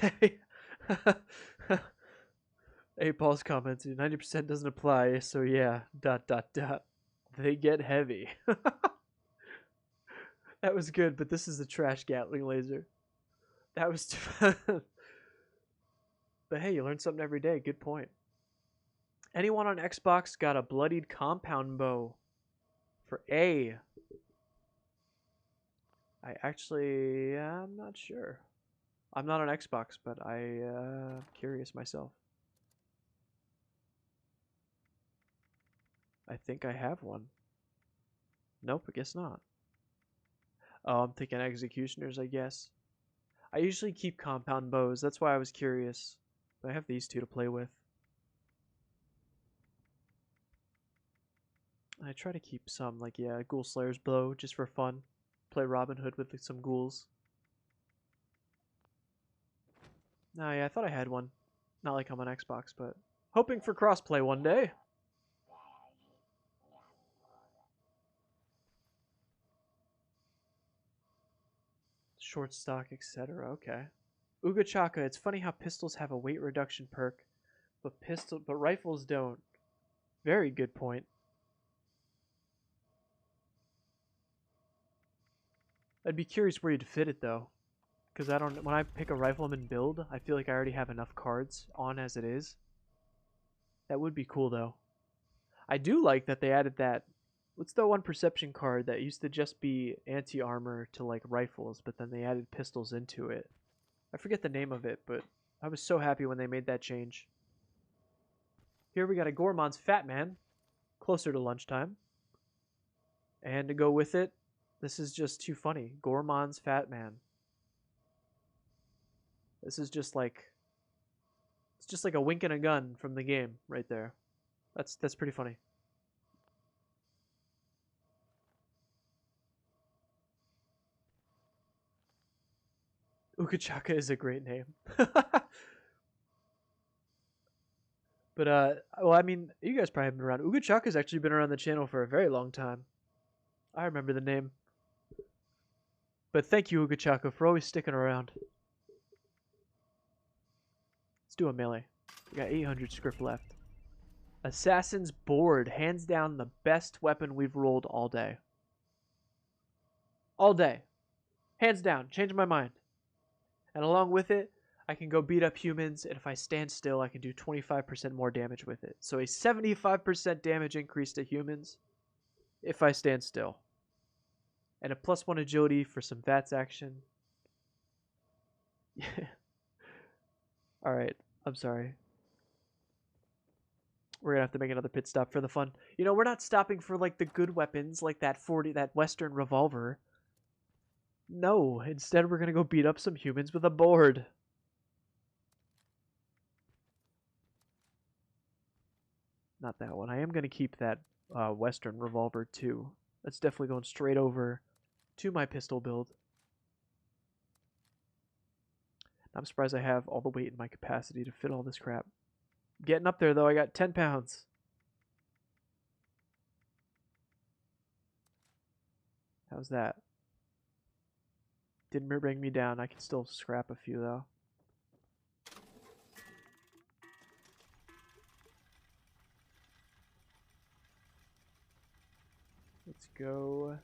Hey, Paul's comments, 90% doesn't apply, so yeah, ... They get heavy. That was good, but this is a trash Gatling laser. That was... But hey, you learn something every day. Good point. Anyone on Xbox got a bloodied compound bow for A? I'm not sure. I'm not on Xbox, but I'm curious myself. I think I have one. Nope, I guess not. Oh, I'm thinking executioners, I guess. I usually keep compound bows. That's why I was curious. But I have these two to play with. I try to keep some, like, yeah, Ghoul Slayers bow, just for fun. Play Robin Hood with some ghouls. Oh, yeah, I thought I had one. Not like I'm on Xbox, but hoping for crossplay one day. Short stock, etc. Okay. Uga Chaka, it's funny how pistols have a weight reduction perk, but rifles don't. Very good point. I'd be curious where you'd fit it though, because I don't. When I pick a rifleman build, I feel like I already have enough cards on as it is. That would be cool though. I do like that they added that. What's the one perception card that used to just be anti-armor to like rifles, but then they added pistols into it? I forget the name of it, but I was so happy when they made that change. Here we got a Gormon's Fat Man, closer to lunchtime. And to go with it, this is just too funny. Gormon's Fat Man. This is just like, it's just like a wink and a gun from the game right there. That's pretty funny. Ukachaka is a great name. But well, I mean, you guys probably haven't been around. Ukachaka's actually been around the channel for a very long time. I remember the name. But thank you, Ukachaka, for always sticking around. Let's do a melee. We got 800 script left. Assassin's Board, hands down the best weapon we've rolled all day. All day. Hands down. Changed my mind. And along with it, I can go beat up humans, and if I stand still, I can do 25% more damage with it. So a 75% damage increase to humans if I stand still. And a +1 agility for some VATS action. Alright, I'm sorry. We're gonna have to make another pit stop for the fun. You know, we're not stopping for like the good weapons, like that Western revolver. No, instead we're gonna go beat up some humans with a board. Not that one. I am gonna keep that Western revolver too. That's definitely going straight over to my pistol build. I'm surprised I have all the weight in my capacity to fit all this crap. Getting up there though, I got 10 pounds. How's that? Didn't bring me down. I can still scrap a few though. Let's go.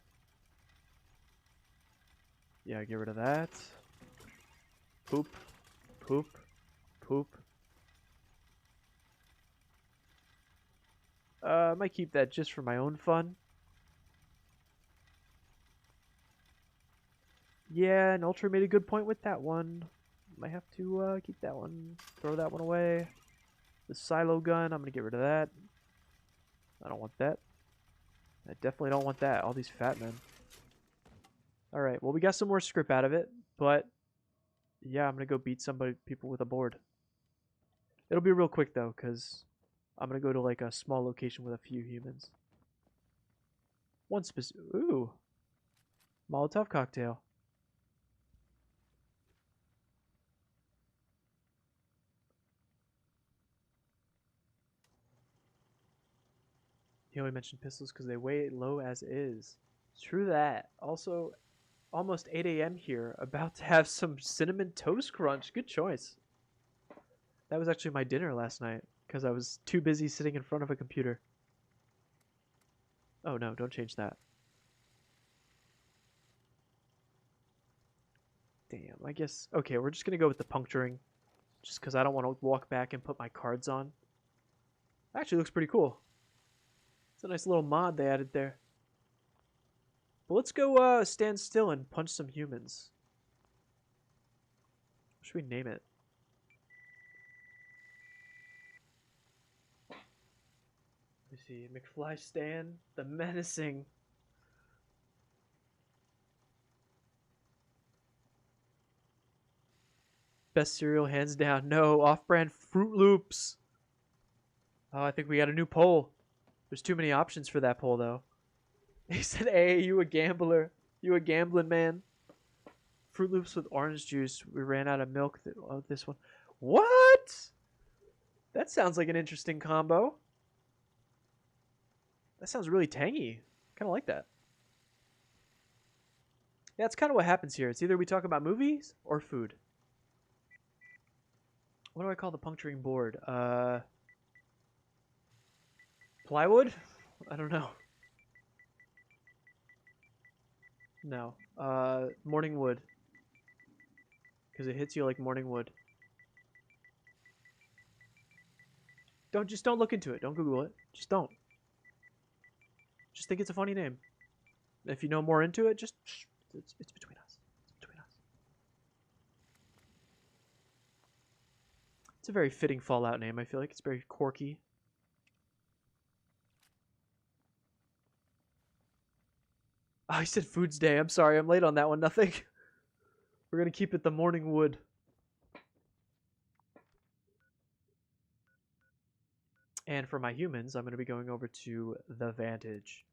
Yeah, get rid of that. Poop. Poop. Poop. I might keep that just for my own fun. Yeah, and Ultra made a good point with that one. Might have to keep that one. Throw that one away. The silo gun, I'm going to get rid of that. I don't want that. I definitely don't want that. All these fat men. Alright, well we got some more script out of it. But, yeah, I'm going to go beat people with a board. It'll be real quick though, because I'm going to go to like a small location with a few humans. One specific... Ooh. Molotov cocktail. He only mentioned pistols because they weigh low as is. True that. Also, almost 8 a.m. here. About to have some cinnamon toast crunch. Good choice. That was actually my dinner last night because I was too busy sitting in front of a computer. Oh no, don't change that. Damn, I guess... Okay, we're just going to go with the puncturing. just because I don't want to walk back and put my cards on. Actually looks pretty cool. It's a nice little mod they added there. But let's go stand still and punch some humans. What should we name it? Let me see. McFly Stan, the menacing. Best cereal hands down. No, off-brand Fruit Loops. Oh, I think we got a new poll. There's too many options for that poll, though. He said, hey, you a gambler. You a gambling man. Fruit Loops with orange juice. We ran out of milk. Oh, this one. What? That sounds like an interesting combo. That sounds really tangy. Kind of like that. Yeah, it's kind of what happens here. It's either we talk about movies or food. What do I call the puncturing board? Plywood? I don't know. No. Morning wood. Because it hits you like morning wood. Just don't look into it. Don't Google it. Just don't. Just think it's a funny name. If you know more into it, just it's between us. It's between us. It's a very fitting Fallout name. I feel like it's very quirky. Oh, I said Foods Day. I'm sorry. I'm late on that one. Nothing. We're going to keep it the morning wood. And for my humans, I'm going to be going over to the Vantage.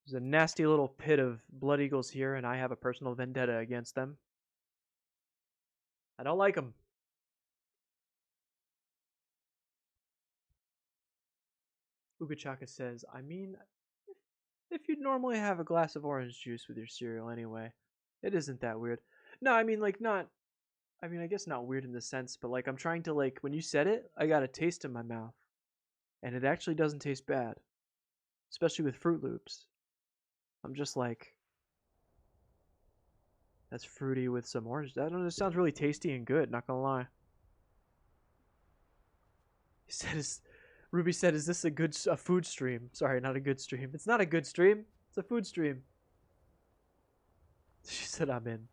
There's a nasty little pit of blood eagles here, and I have a personal vendetta against them. I don't like them. Ugachaka says, I mean, if you'd normally have a glass of orange juice with your cereal anyway, it isn't that weird. No, I mean, like, not... I mean, I guess not weird in the sense, but, like, I'm trying to, like, when you said it, I got a taste in my mouth. And it actually doesn't taste bad. Especially with Fruit Loops. I'm just like... That's fruity with some orange. I don't know, it sounds really tasty and good, not gonna lie. He said, Ruby said, is this a food stream? Sorry, not a good stream. It's not a good stream. It's a food stream. She said, I'm in.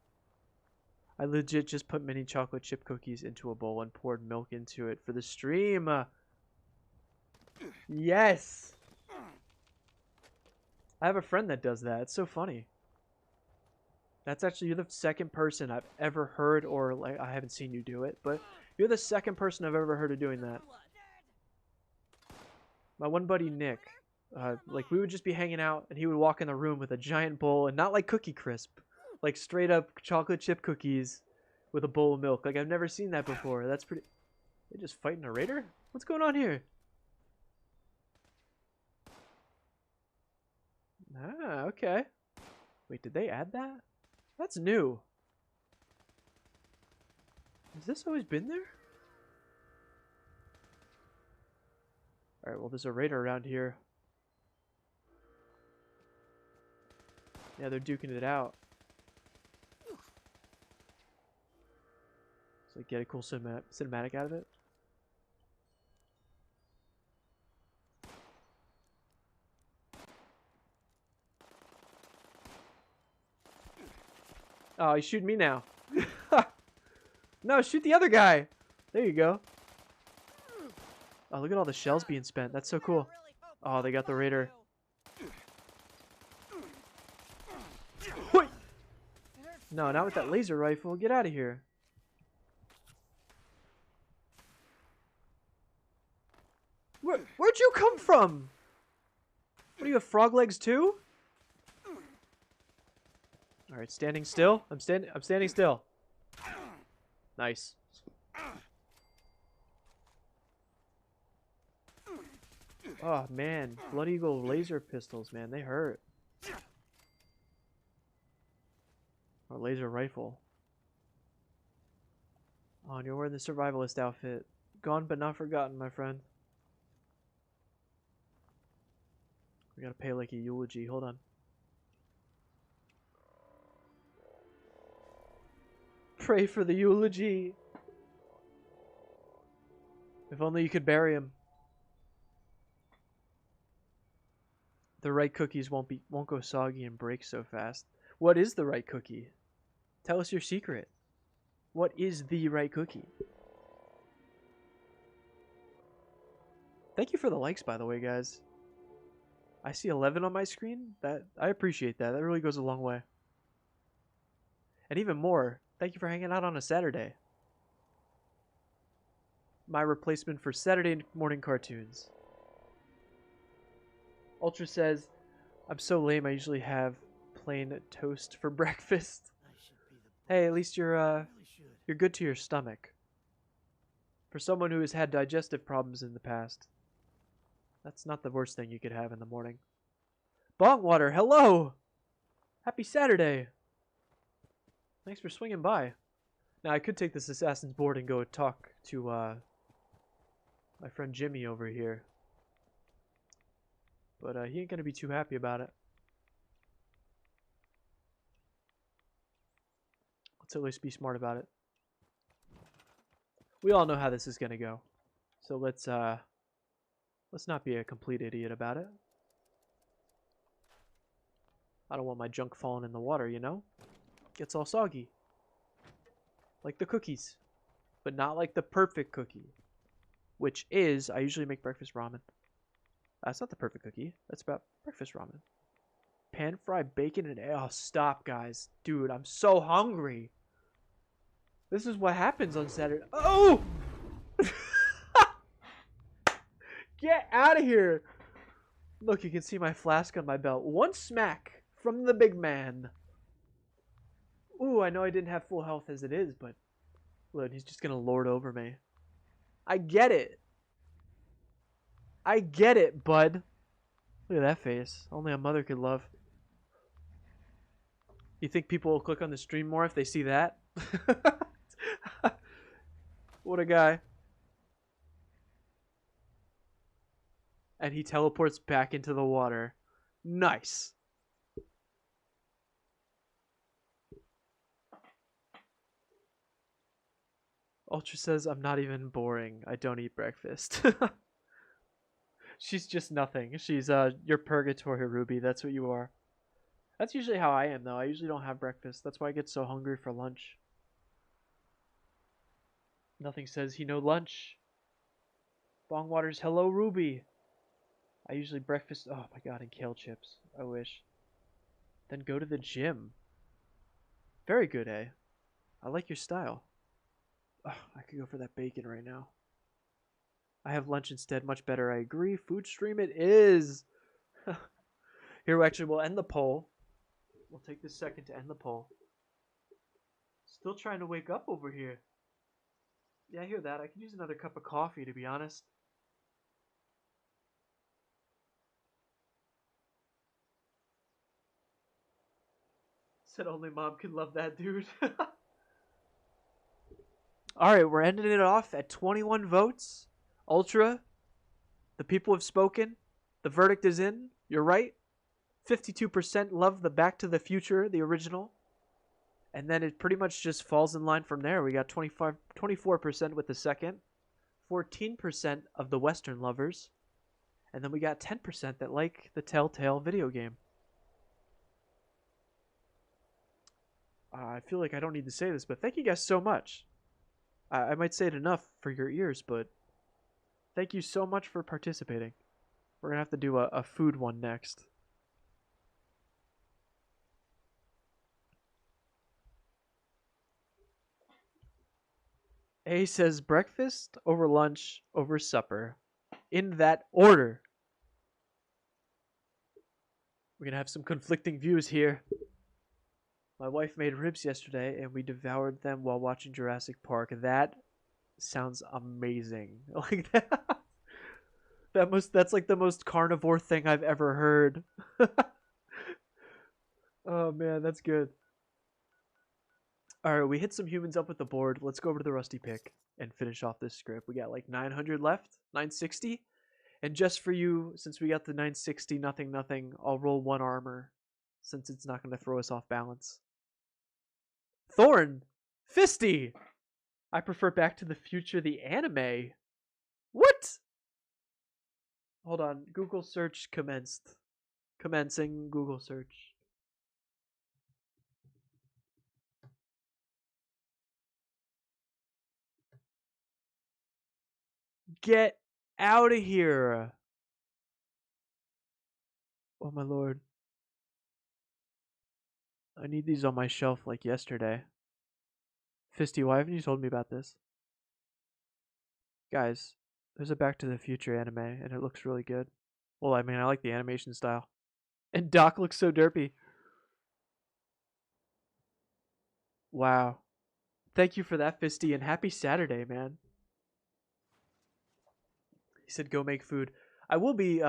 I legit just put mini chocolate chip cookies into a bowl and poured milk into it for the stream. Yes! I have a friend that does that. It's so funny. That's actually, you're the second person I've ever heard, or like I haven't seen you do it, but you're the second person I've ever heard of doing that. My one buddy Nick, like we would just be hanging out and he would walk in the room with a giant bowl, and not like Cookie Crisp, like straight up chocolate chip cookies with a bowl of milk. Like I've never seen that before. That's pretty... They just fighting a raider? What's going on here? Ah, okay. Wait, did they add that? That's new. Has this always been there? Alright, well, there's a raider around here. Yeah, they're duking it out. So get a cool cinematic out of it. Oh, he's shooting me now. No, shoot the other guy. There you go. Oh, look at all the shells being spent. That's so cool. Oh, they got the raider. Wait. No, not with that laser rifle. Get out of here. Where'd you come from? What do you have, frog legs too? All right, standing still. I'm standing still. Nice. Oh man, Blood Eagle laser pistols, man, they hurt. Or laser rifle. Oh, and you're wearing the survivalist outfit. Gone but not forgotten, my friend. We gotta pay like a eulogy. Hold on. Pray for the eulogy. If only you could bury him. The right cookies won't go soggy and break so fast. What is the right cookie? Tell us your secret. What is the right cookie? Thank you for the likes, by the way, guys. I see 11 on my screen. I appreciate that. That really goes a long way. And even more, thank you for hanging out on a Saturday. My replacement for Saturday morning cartoons. Ultra says, I'm so lame I usually have plain toast for breakfast. Hey, at least you're good to your stomach. For someone who has had digestive problems in the past, that's not the worst thing you could have in the morning. Bongwater, hello! Happy Saturday! Thanks for swinging by. Now, I could take this assassin's board and go talk to my friend Jimmy over here. But he ain't gonna be too happy about it. Let's at least be smart about it. We all know how this is gonna go. So let's not be a complete idiot about it. I don't want my junk falling in the water, you know? Gets all soggy. Like the cookies. But not like the perfect cookie. Which is, I usually make breakfast ramen. That's not the perfect cookie. That's about breakfast ramen. Pan-fried bacon and egg. Oh, stop, guys. Dude, I'm so hungry. This is what happens on Saturday. Oh! Get out of here. Look, you can see my flask on my belt. One smack from the big man. Ooh, I know I didn't have full health as it is, but look, he's just gonna lord over me. I get it. I get it, bud. Look at that face. Only a mother could love. You think people will click on the stream more if they see that? What a guy. And he teleports back into the water. Nice. Ultra says, I'm not even boring. I don't eat breakfast. She's just nothing. She's your purgatory, Ruby. That's what you are. That's usually how I am, though. I usually don't have breakfast. That's why I get so hungry for lunch. Nothing says he no lunch. Bongwater's hello, Ruby. I usually breakfast. Oh my god, and kale chips. I wish. Then go to the gym. Very good, eh? I like your style. Oh, I could go for that bacon right now. I have lunch instead. Much better, I agree. Food stream it is. Here, actually, we'll end the poll. We'll take this second to end the poll. Still trying to wake up over here. Yeah, I hear that. I could use another cup of coffee, to be honest. Said only mom could love that dude. Alright, we're ending it off at 21 votes. Ultra, the people have spoken. The verdict is in. You're right. 52% love the Back to the Future, the original. And then it pretty much just falls in line from there. We got 24% with the second. 14% of the Western lovers. And then we got 10% that like the Telltale video game. I feel like I don't need to say this, but thank you guys so much. I might say it enough for your ears, but thank you so much for participating. We're going to have to do a food one next. A says breakfast over lunch over supper. In that order. We're going to have some conflicting views here. My wife made ribs yesterday and we devoured them while watching Jurassic Park. That sounds amazing. Like that. That's like the most carnivore thing I've ever heard. Oh man, that's good. Alright, we hit some humans up with the board. Let's go over to the rusty pick and finish off this script. We got like 900 left, 960. And just for you, since we got the 960, nothing, I'll roll one armor since it's not going to throw us off balance. Thorn! Fisty! I prefer Back to the Future, the anime. What? Hold on. Google search commenced. Commencing Google search. Get out of here. Oh my lord. I need these on my shelf like yesterday. Fisty, why haven't you told me about this? Guys, there's a Back to the Future anime and it looks really good. Well, I mean, I like the animation style. And Doc looks so derpy. Wow. Thank you for that, Fisty, and happy Saturday, man. He said go make food. I will be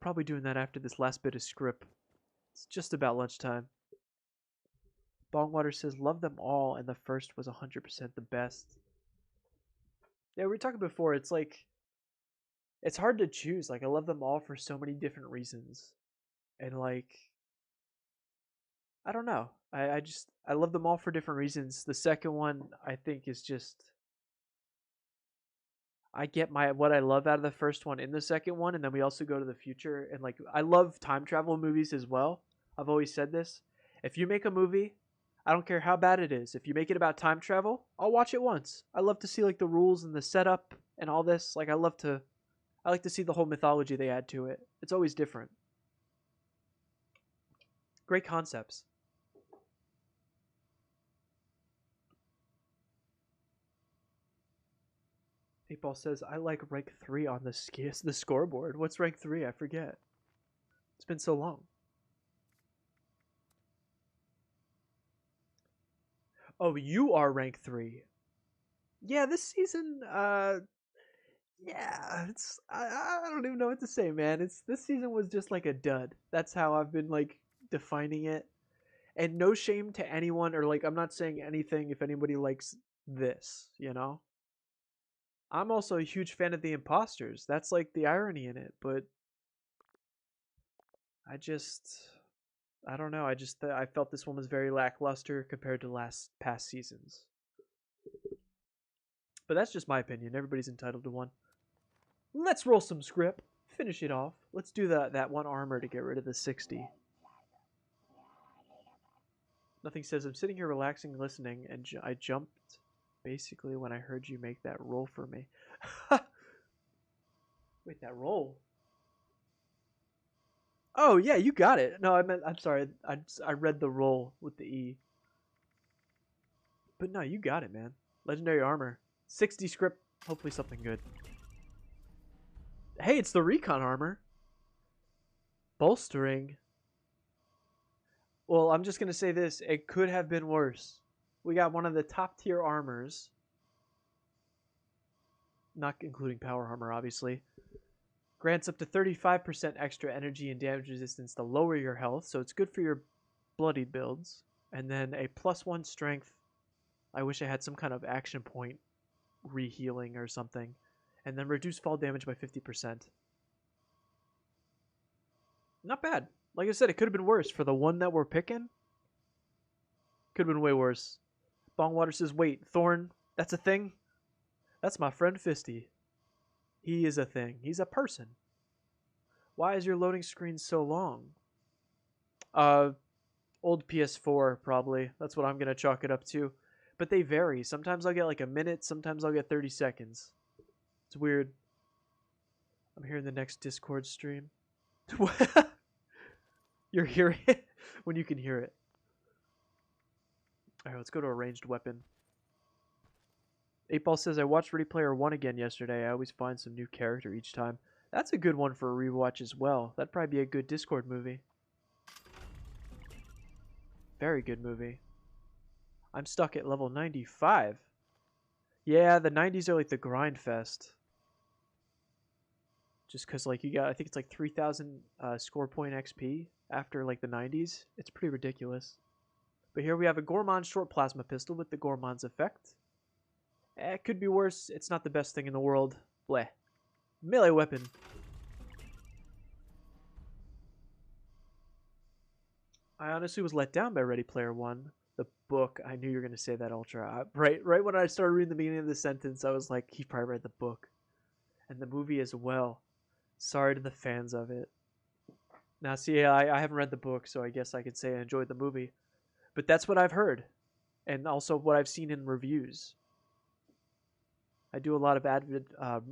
probably doing that after this last bit of Scrip. It's just about lunchtime. Bongwater says love them all and the first was 100% the best. Yeah, we were talking before, it's like it's hard to choose. Like I love them all for so many different reasons. And like I don't know. I love them all for different reasons. The second one I think is just I get my what I love out of the first one in the second one, and then we also go to the future. And like I love time travel movies as well. I've always said this. If you make a movie, I don't care how bad it is. If you make it about time travel, I'll watch it once. I love to see like the rules and the setup and all this. Like I like to see the whole mythology they add to it. It's always different. Great concepts. Eightball says I like rank 3 on the scoreboard. What's rank 3? I forget. It's been so long. Oh, you are rank 3. Yeah, this season yeah, I don't even know what to say, man. It's this season was just like a dud. That's how I've been like defining it. And no shame to anyone or like I'm not saying anything if anybody likes this, you know? I'm also a huge fan of the imposters. That's like the irony in it, but I just I don't know. I felt this one was very lackluster compared to past seasons. But that's just my opinion. Everybody's entitled to one. Let's roll some Scrip. Finish it off. Let's do that one armor to get rid of the 60. Nothing says I'm sitting here relaxing, listening, and I jumped basically when I heard you make that roll for me. Wait, that roll? Oh yeah, you got it. No, I'm sorry. I read the roll with the E. But no, you got it, man. Legendary armor. 60 Scrip. Hopefully something good. Hey, it's the recon armor. Bolstering. Well, I'm just going to say this. It could have been worse. We got one of the top tier armors. Not including power armor, obviously. Grants up to 35% extra energy and damage resistance to lower your health. So it's good for your bloodied builds. And then a +1 strength. I wish I had some kind of action point re-healing or something. And then reduce fall damage by 50%. Not bad. Like I said, it could have been worse. For the one that we're picking, could have been way worse. Bongwater says, wait, Thorn, that's a thing? That's my friend Fisty. He is a thing. He's a person. Why is your loading screen so long? Old PS4, probably. That's what I'm going to chalk it up to. But they vary. Sometimes I'll get like a minute. Sometimes I'll get 30 seconds. It's weird. I'm hearing the next Discord stream. You're hearing it when you can hear it. All right, let's go to a ranged weapon. 8ball says, I watched Ready Player One again yesterday. I always find some new character each time. That's a good one for a rewatch as well. That'd probably be a good Discord movie. Very good movie. I'm stuck at level 95. Yeah, the 90s are like the grind fest. Just because like you got, I think it's like 3,000 score point XP after like the 90s. It's pretty ridiculous. But here we have a Gourmand short plasma pistol with the Gourmand's effect. It could be worse. It's not the best thing in the world. Bleh. Melee weapon. I honestly was let down by Ready Player One. The book. I knew you were going to say that, Ultra. Right when I started reading the beginning of the sentence, I was like, he probably read the book. and the movie as well. Sorry to the fans of it. Now, see, I haven't read the book, so I guess I could say I enjoyed the movie. But that's what I've heard, and also what I've seen in reviews. I do a lot of avid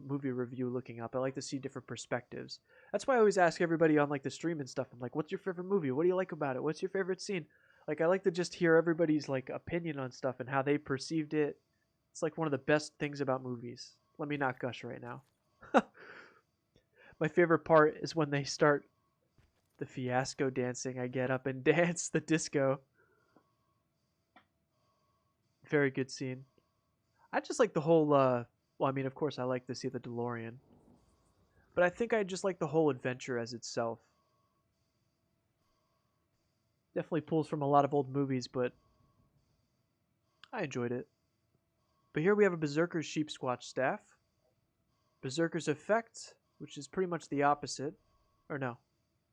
movie review looking up. I like to see different perspectives. That's why I always ask everybody on like the stream and stuff. I'm like, "What's your favorite movie? What do you like about it? What's your favorite scene?" Like, I like to just hear everybody's like opinion on stuff and how they perceived it. It's like one of the best things about movies. Let me not gush right now. My favorite part is when they start the fiasco dancing. I get up and dance the disco. Very good scene. I just like the whole well, I mean, of course I like to see the DeLorean. But I think I just like the whole adventure as itself. Definitely pulls from a lot of old movies, but I enjoyed it. But here we have a Berserker's Sheep Squatch staff. Berserker's Effect, which is pretty much the opposite. Or no,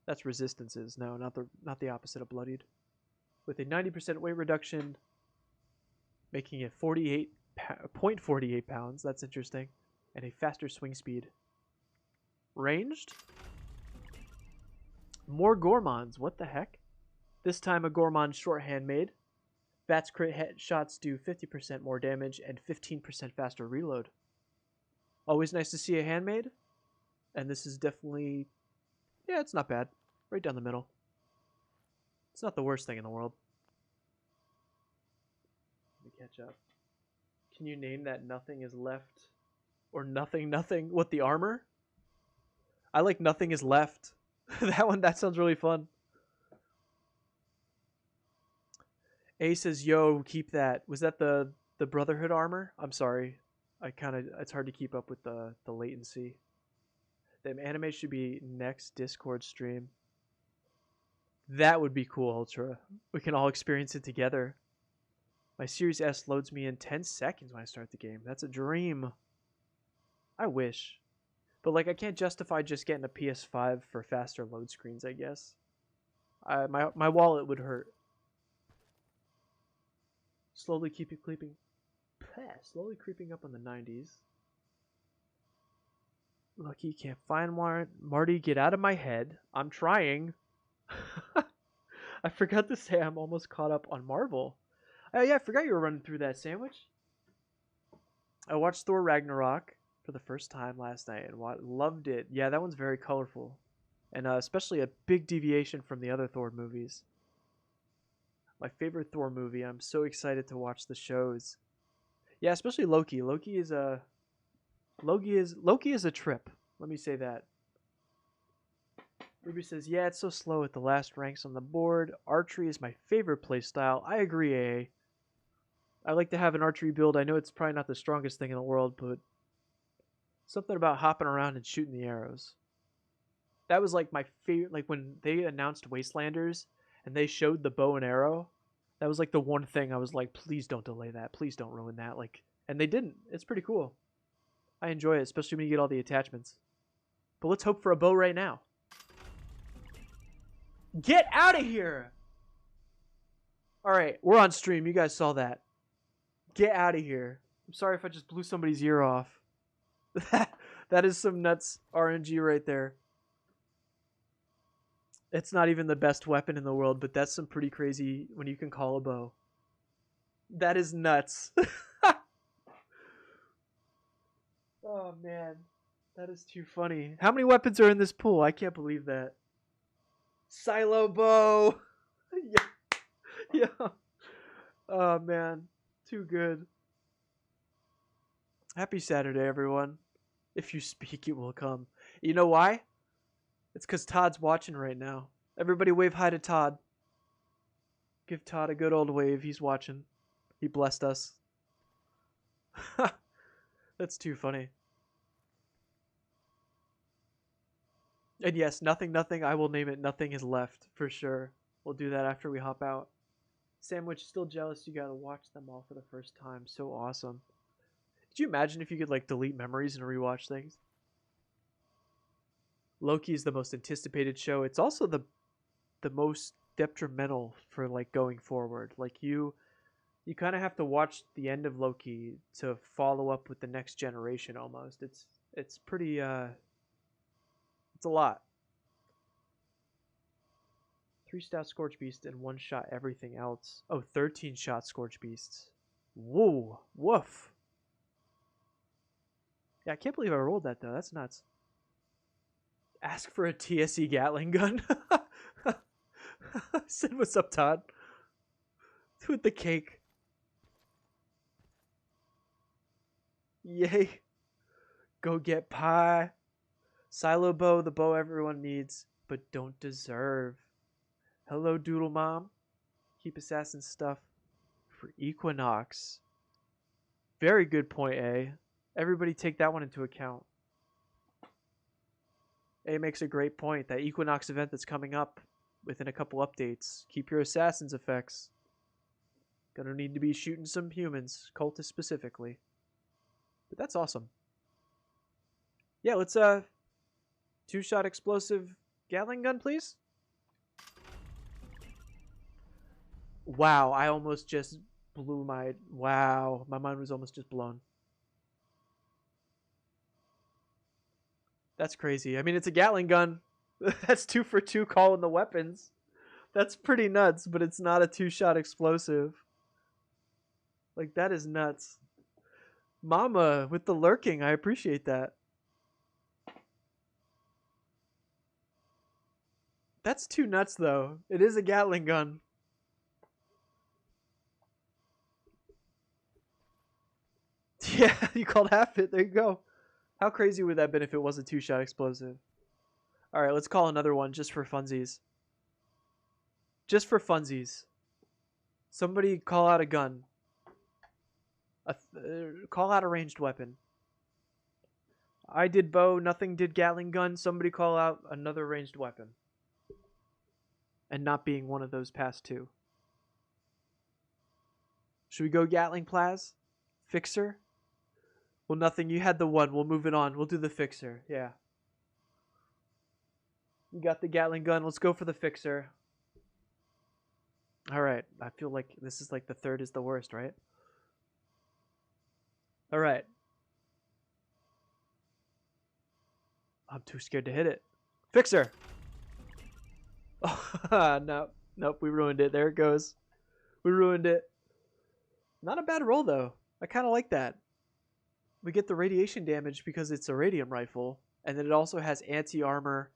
that's Resistances. No, not the opposite of Bloodied. With a 90% weight reduction, making it 0.48 pounds. That's interesting. And a faster swing speed. Ranged? More Gormons. What the heck? This time a Gormon short handmade. Bat's crit shots do 50% more damage and 15% faster reload. Always nice to see a handmade. And this is definitely... yeah, it's not bad. Right down the middle. It's not the worst thing in the world. Let me catch up. Can you name that nothing is left? Or nothing? What, the armor? I like nothing is left. That sounds really fun. A says, yo, keep that. Was that the Brotherhood armor? I'm sorry. It's hard to keep up with the latency. The anime should be next Discord stream. That would be cool, Ultra. We can all experience it together. My Series S loads me in 10 seconds when I start the game. That's a dream. I wish. But like, I can't justify just getting a PS5 for faster load screens, I guess. My wallet would hurt. Slowly creeping up on the 90s. Lucky can't find one. Marty, get out of my head. I'm trying. I forgot to say I'm almost caught up on Marvel. Oh yeah, I forgot you were running through that, Sandwich. I watched Thor Ragnarok for the first time last night and loved it. Yeah, that one's very colorful. And especially a big deviation from the other Thor movies. My favorite Thor movie. I'm so excited to watch the shows. Yeah, especially Loki. Loki is a trip. Let me say that. Ruby says, yeah, it's so slow at the last ranks on the board. Archery is my favorite playstyle. I agree, AA. I like to have an archery build. I know it's probably not the strongest thing in the world, but something about hopping around and shooting the arrows. That was like my favorite. Like when they announced Wastelanders and they showed the bow and arrow, that was like the one thing I was like, please don't delay that. Please don't ruin that. Like, and they didn't. It's pretty cool. I enjoy it, especially when you get all the attachments. But let's hope for a bow right now. Get out of here! Alright, we're on stream. You guys saw that. Get out of here. I'm sorry if I just blew somebody's ear off. That is some nuts RNG right there. It's not even the best weapon in the world, but that's some pretty crazy when you can call a bow. That is nuts. Oh, man. That is too funny. How many weapons are in this pool? I can't believe that. Silo bow. Yeah. Yeah. Oh, man. Too good. Happy Saturday, everyone. If you speak, it will come. You know why? It's because Todd's watching right now. Everybody wave hi to Todd. Give Todd a good old wave. He's watching. He blessed us. That's too funny. And yes, nothing, I will name it Nothing is Left, for sure. We'll do that after we hop out. Sandwich, still jealous you gotta watch them all for the first time. So awesome. Could you imagine if you could like delete memories and rewatch things? Loki is the most anticipated show. It's also the most detrimental for like going forward. Like you kind of have to watch the end of Loki to follow up with the next generation almost. It's pretty, it's a lot. 3 stout Scorch Beast and 1 shot everything else. Oh, 13 shot Scorch Beasts. Whoa, woof. Yeah, I can't believe I rolled that, though. That's nuts. Ask for a TSE Gatling gun. Said, what's up, Todd? With the cake. Yay. Go get pie. Silo bow, the bow everyone needs, but don't deserve. Hello, Doodle Mom. Keep assassin stuff for Equinox. Very good point, A. Everybody take that one into account. A makes a great point. That Equinox event that's coming up within a couple updates. Keep your assassins effects. Gonna need to be shooting some humans, cultists specifically. But that's awesome. Yeah, let's 2-shot explosive Gatling gun, please. Wow, I almost just blew my... Wow, my mind was almost just blown. That's crazy. I mean, it's a Gatling gun. That's 2 for 2 calling the weapons. That's pretty nuts, but it's not a 2-shot explosive. Like, that is nuts. Mama, with the lurking, I appreciate that. That's too nuts, though. It is a Gatling gun. Yeah, you called half it. There you go. How crazy would that have been if it was a 2-shot explosive? Alright, let's call another one just for funsies. Just for funsies. Somebody call out a gun. Call out a ranged weapon. I did bow, nothing did Gatling gun. Somebody call out another ranged weapon. And not being one of those past 2. Should we go Gatling Plaz? Fixer? Well, nothing. You had the one. We'll move it on. We'll do the Fixer. Yeah. You got the Gatling gun. Let's go for the Fixer. Alright. I feel like this is like the third is the worst, right? Alright. I'm too scared to hit it. Fixer! Oh, no. Nope, we ruined it. There it goes. We ruined it. Not a bad roll, though. I kind of like that. We get the radiation damage because it's a radium rifle, and then it also has anti-armor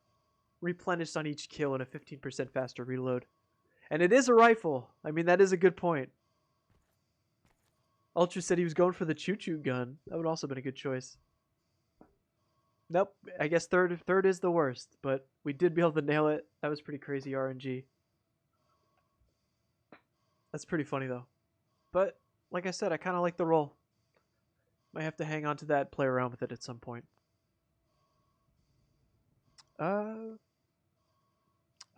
replenished on each kill and a 15% faster reload. And it is a rifle. I mean, that is a good point. Ultra said he was going for the choo-choo gun. That would also have been a good choice. Nope, I guess third is the worst, but we did be able to nail it. That was pretty crazy RNG. That's pretty funny, though. But, like I said, I kind of like the roll. Might have to hang on to that, play around with it at some point. I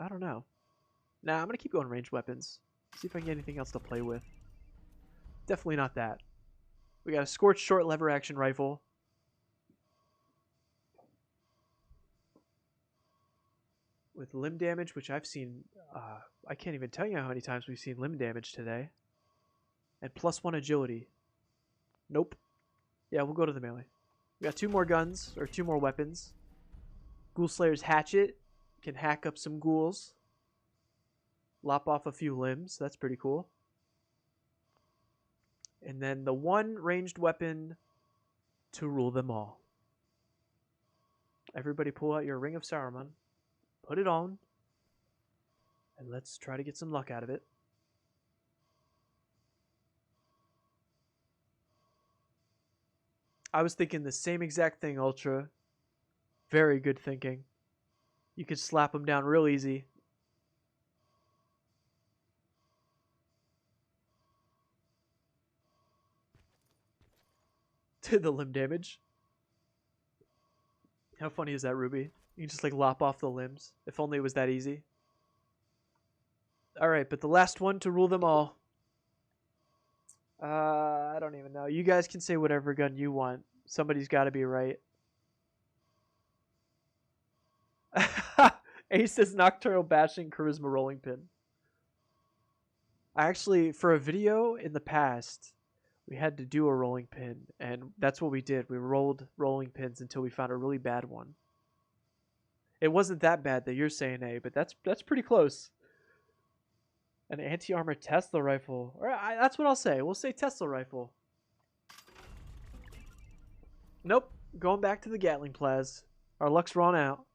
don't know. Nah, I'm going to keep going ranged weapons. See if I can get anything else to play with. Definitely not that. We got a Scorched short lever action rifle. With limb damage, which I've seen... I can't even tell you how many times we've seen limb damage today. And +1 agility. Nope. Yeah, we'll go to the melee. We got 2 more guns, or 2 more weapons. Ghoul Slayers Hatchet. Can hack up some ghouls. Lop off a few limbs. That's pretty cool. And then the 1 ranged weapon to rule them all. Everybody pull out your Ring of Saruman. Put it on. And let's try to get some luck out of it. I was thinking the same exact thing, Ultra. Very good thinking. You could slap them down real easy. To the limb damage. How funny is that, Ruby? You can just like lop off the limbs. If only it was that easy. Alright, but the last one to rule them all. I don't even know. You guys can say whatever gun you want. Somebody's got to be right. Ace says Nocturnal Bashing Charisma Rolling Pin. I actually, for a video in the past, We had to do a rolling pin, and that's what we did. We rolled rolling pins until we found a really bad one. It wasn't that bad that you're saying, A, but that's pretty close. An anti-armor Tesla rifle. That's what I'll say. We'll say Tesla rifle. Nope. Going back to the Gatling Plaz. Our luck's run out.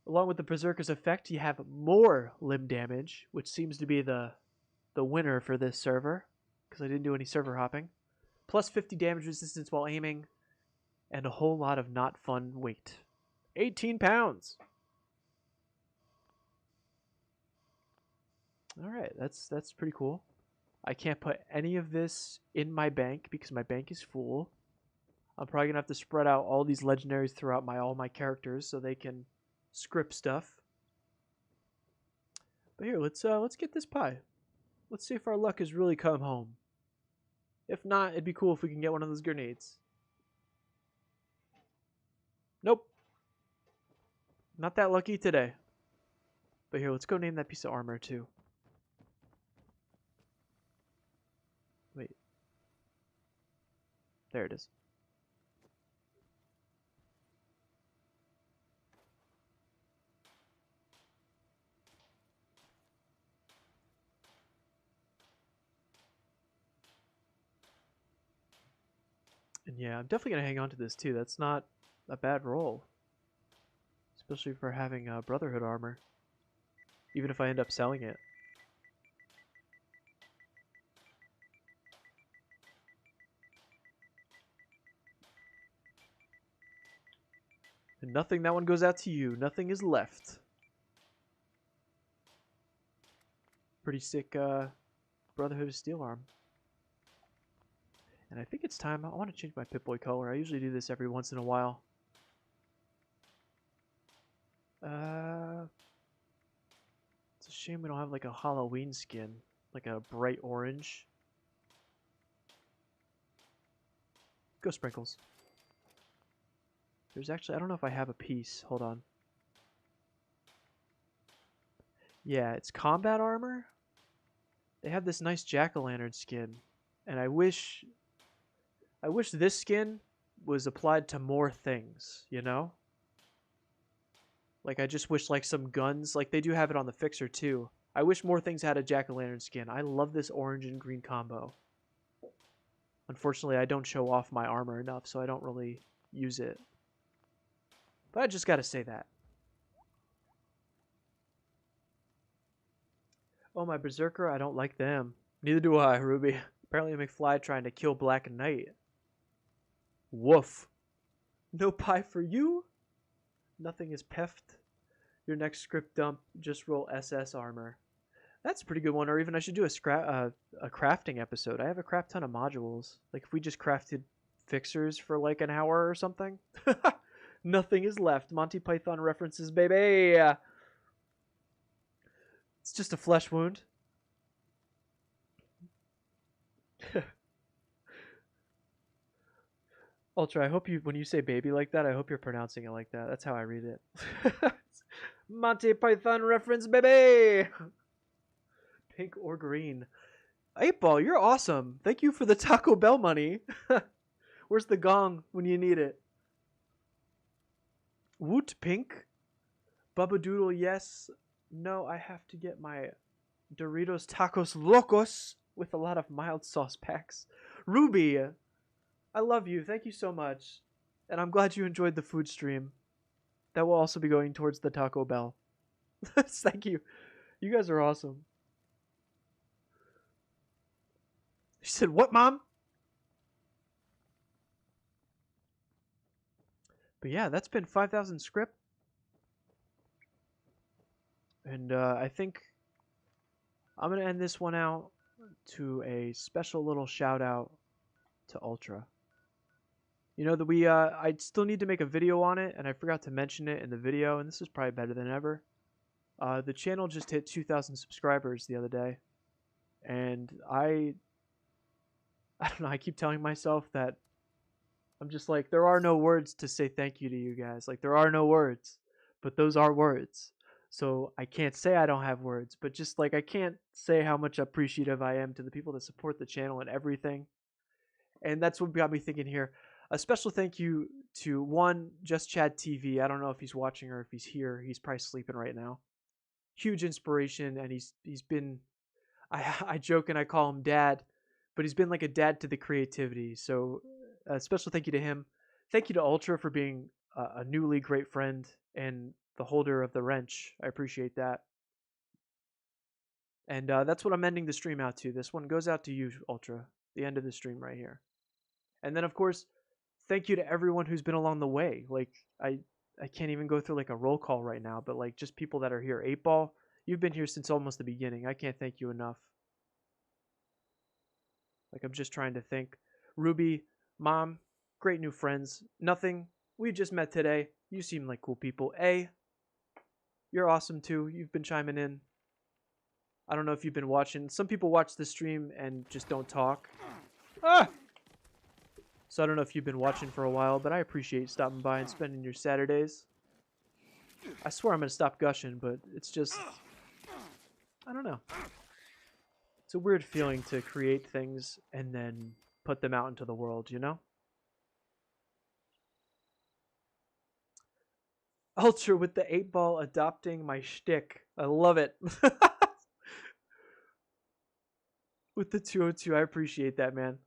Along with the Berserker's effect, you have more limb damage, which seems to be the winner for this server, because I didn't do any server hopping. Plus 50 damage resistance while aiming, and a whole lot of not fun weight. 18 pounds. Alright, that's pretty cool. I can't put any of this in my bank because my bank is full. I'm probably going to have to spread out all these legendaries throughout all my characters so they can script stuff. But here, let's get this pie. Let's see if our luck has really come home. If not, it'd be cool if we can get one of those grenades. Nope. Not that lucky today. But here, let's go name that piece of armor too. Wait. There it is. And yeah, I'm definitely going to hang on to this too. That's not a bad roll. Especially for having Brotherhood armor. Even if I end up selling it. And nothing, that one goes out to you. Nothing is left. Pretty sick Brotherhood of Steel arm. And I think it's time. I want to change my Pip-Boy color. I usually do this every once in a while. It's a shame we don't have like a Halloween skin. Like a bright orange. Go Sprinkles. There's actually, I don't know if I have a piece. Hold on. Yeah, it's combat armor. They have this nice jack-o'-lantern skin. And I wish this skin was applied to more things, you know? Like, I just wish, like, some guns, like, they do have it on the Fixer, too. I wish more things had a jack-o'-lantern skin. I love this orange and green combo. Unfortunately, I don't show off my armor enough, so I don't really use it. But I just gotta say that. Oh, my Berserker, I don't like them. Neither do I, Ruby. Apparently McFly trying to kill Black Knight. Woof. No pie for you? Nothing is peft. Your next script dump, just roll SS armor. That's a pretty good one, or even I should do a crafting episode. I have a crap ton of modules. Like if we just crafted fixers for like an hour or something. Nothing is left. Monty Python references, baby. It's just a flesh wound. Ultra, I hope you, when you say baby like that, I hope you're pronouncing it like that. That's how I read it. Monty Python reference, baby! Pink or green. 8-Ball, you're awesome. Thank you for the Taco Bell money. Where's the gong when you need it? Woot Pink. Bubba Doodle, yes. No, I have to get my Doritos Tacos Locos with a lot of mild sauce packs. Ruby, I love you. Thank you so much. And I'm glad you enjoyed the food stream. That will also be going towards the Taco Bell. Thank you. You guys are awesome. She said, what, Mom? But yeah, that's been 5,000 script. And I think I'm going to end this one out to a special little shout out to Ultra. You know that I still need to make a video on it, and I forgot to mention it in the video, and this is probably better than ever. The channel just hit 2,000 subscribers the other day, and I don't know, I keep telling myself that I'm just like, there are no words to say thank you to you guys. Like, there are no words, but those are words. So I can't say I don't have words, but just like I can't say how much appreciative I am to the people that support the channel and everything. And that's what got me thinking here. A special thank you to one, Just Chad TV. I don't know if he's watching or if he's here. He's probably sleeping right now. Huge inspiration, and he's been I joke and I call him dad, but he's been like a dad to the creativity. So a special thank you to him. Thank you to Ultra for being a newly great friend and the holder of the wrench. I appreciate that. And that's what I'm ending the stream out to. This one goes out to you, Ultra. The end of the stream right here. And then of course, thank you to everyone who's been along the way. Like I can't even go through like a roll call right now, but like just people that are here. 8Ball, you've been here since almost the beginning. I can't thank you enough. Like I'm just trying to think. Ruby, Mom, great new friends. Nothing. We just met today. You seem like cool people. A, you're awesome too. You've been chiming in. I don't know if you've been watching. Some people watch the stream and just don't talk. Ah! So I don't know if you've been watching for a while, but I appreciate stopping by and spending your Saturdays. I swear I'm going to stop gushing, but it's just... I don't know. It's a weird feeling to create things and then put them out into the world, you know? Ultra with the 8Ball adopting my shtick. I love it. With the 202, I appreciate that, man.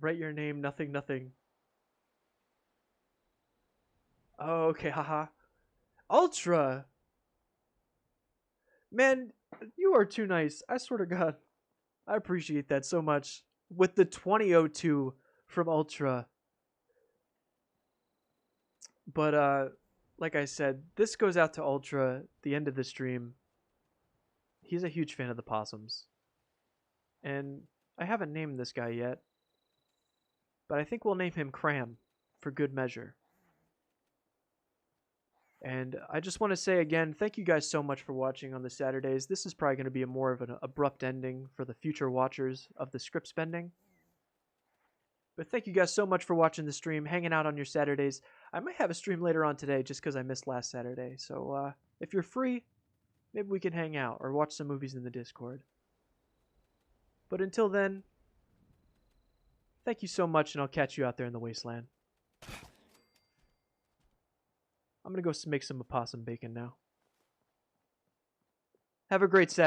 Write your name, nothing, nothing. Oh, okay, haha. Ultra! Man, you are too nice. I swear to God. I appreciate that so much. With the 2002 from Ultra. But, like I said, this goes out to Ultra, the end of the stream. He's a huge fan of the possums. And I haven't named this guy yet. But I think we'll name him Cram for good measure. And I just want to say again, thank you guys so much for watching on the Saturdays. This is probably going to be more of an abrupt ending for the future watchers of the Scrip spending. But thank you guys so much for watching the stream, hanging out on your Saturdays. I might have a stream later on today just because I missed last Saturday. So if you're free, maybe we can hang out or watch some movies in the Discord. But until then, thank you so much, and I'll catch you out there in the wasteland. I'm going to go make some opossum bacon now. Have a great Saturday.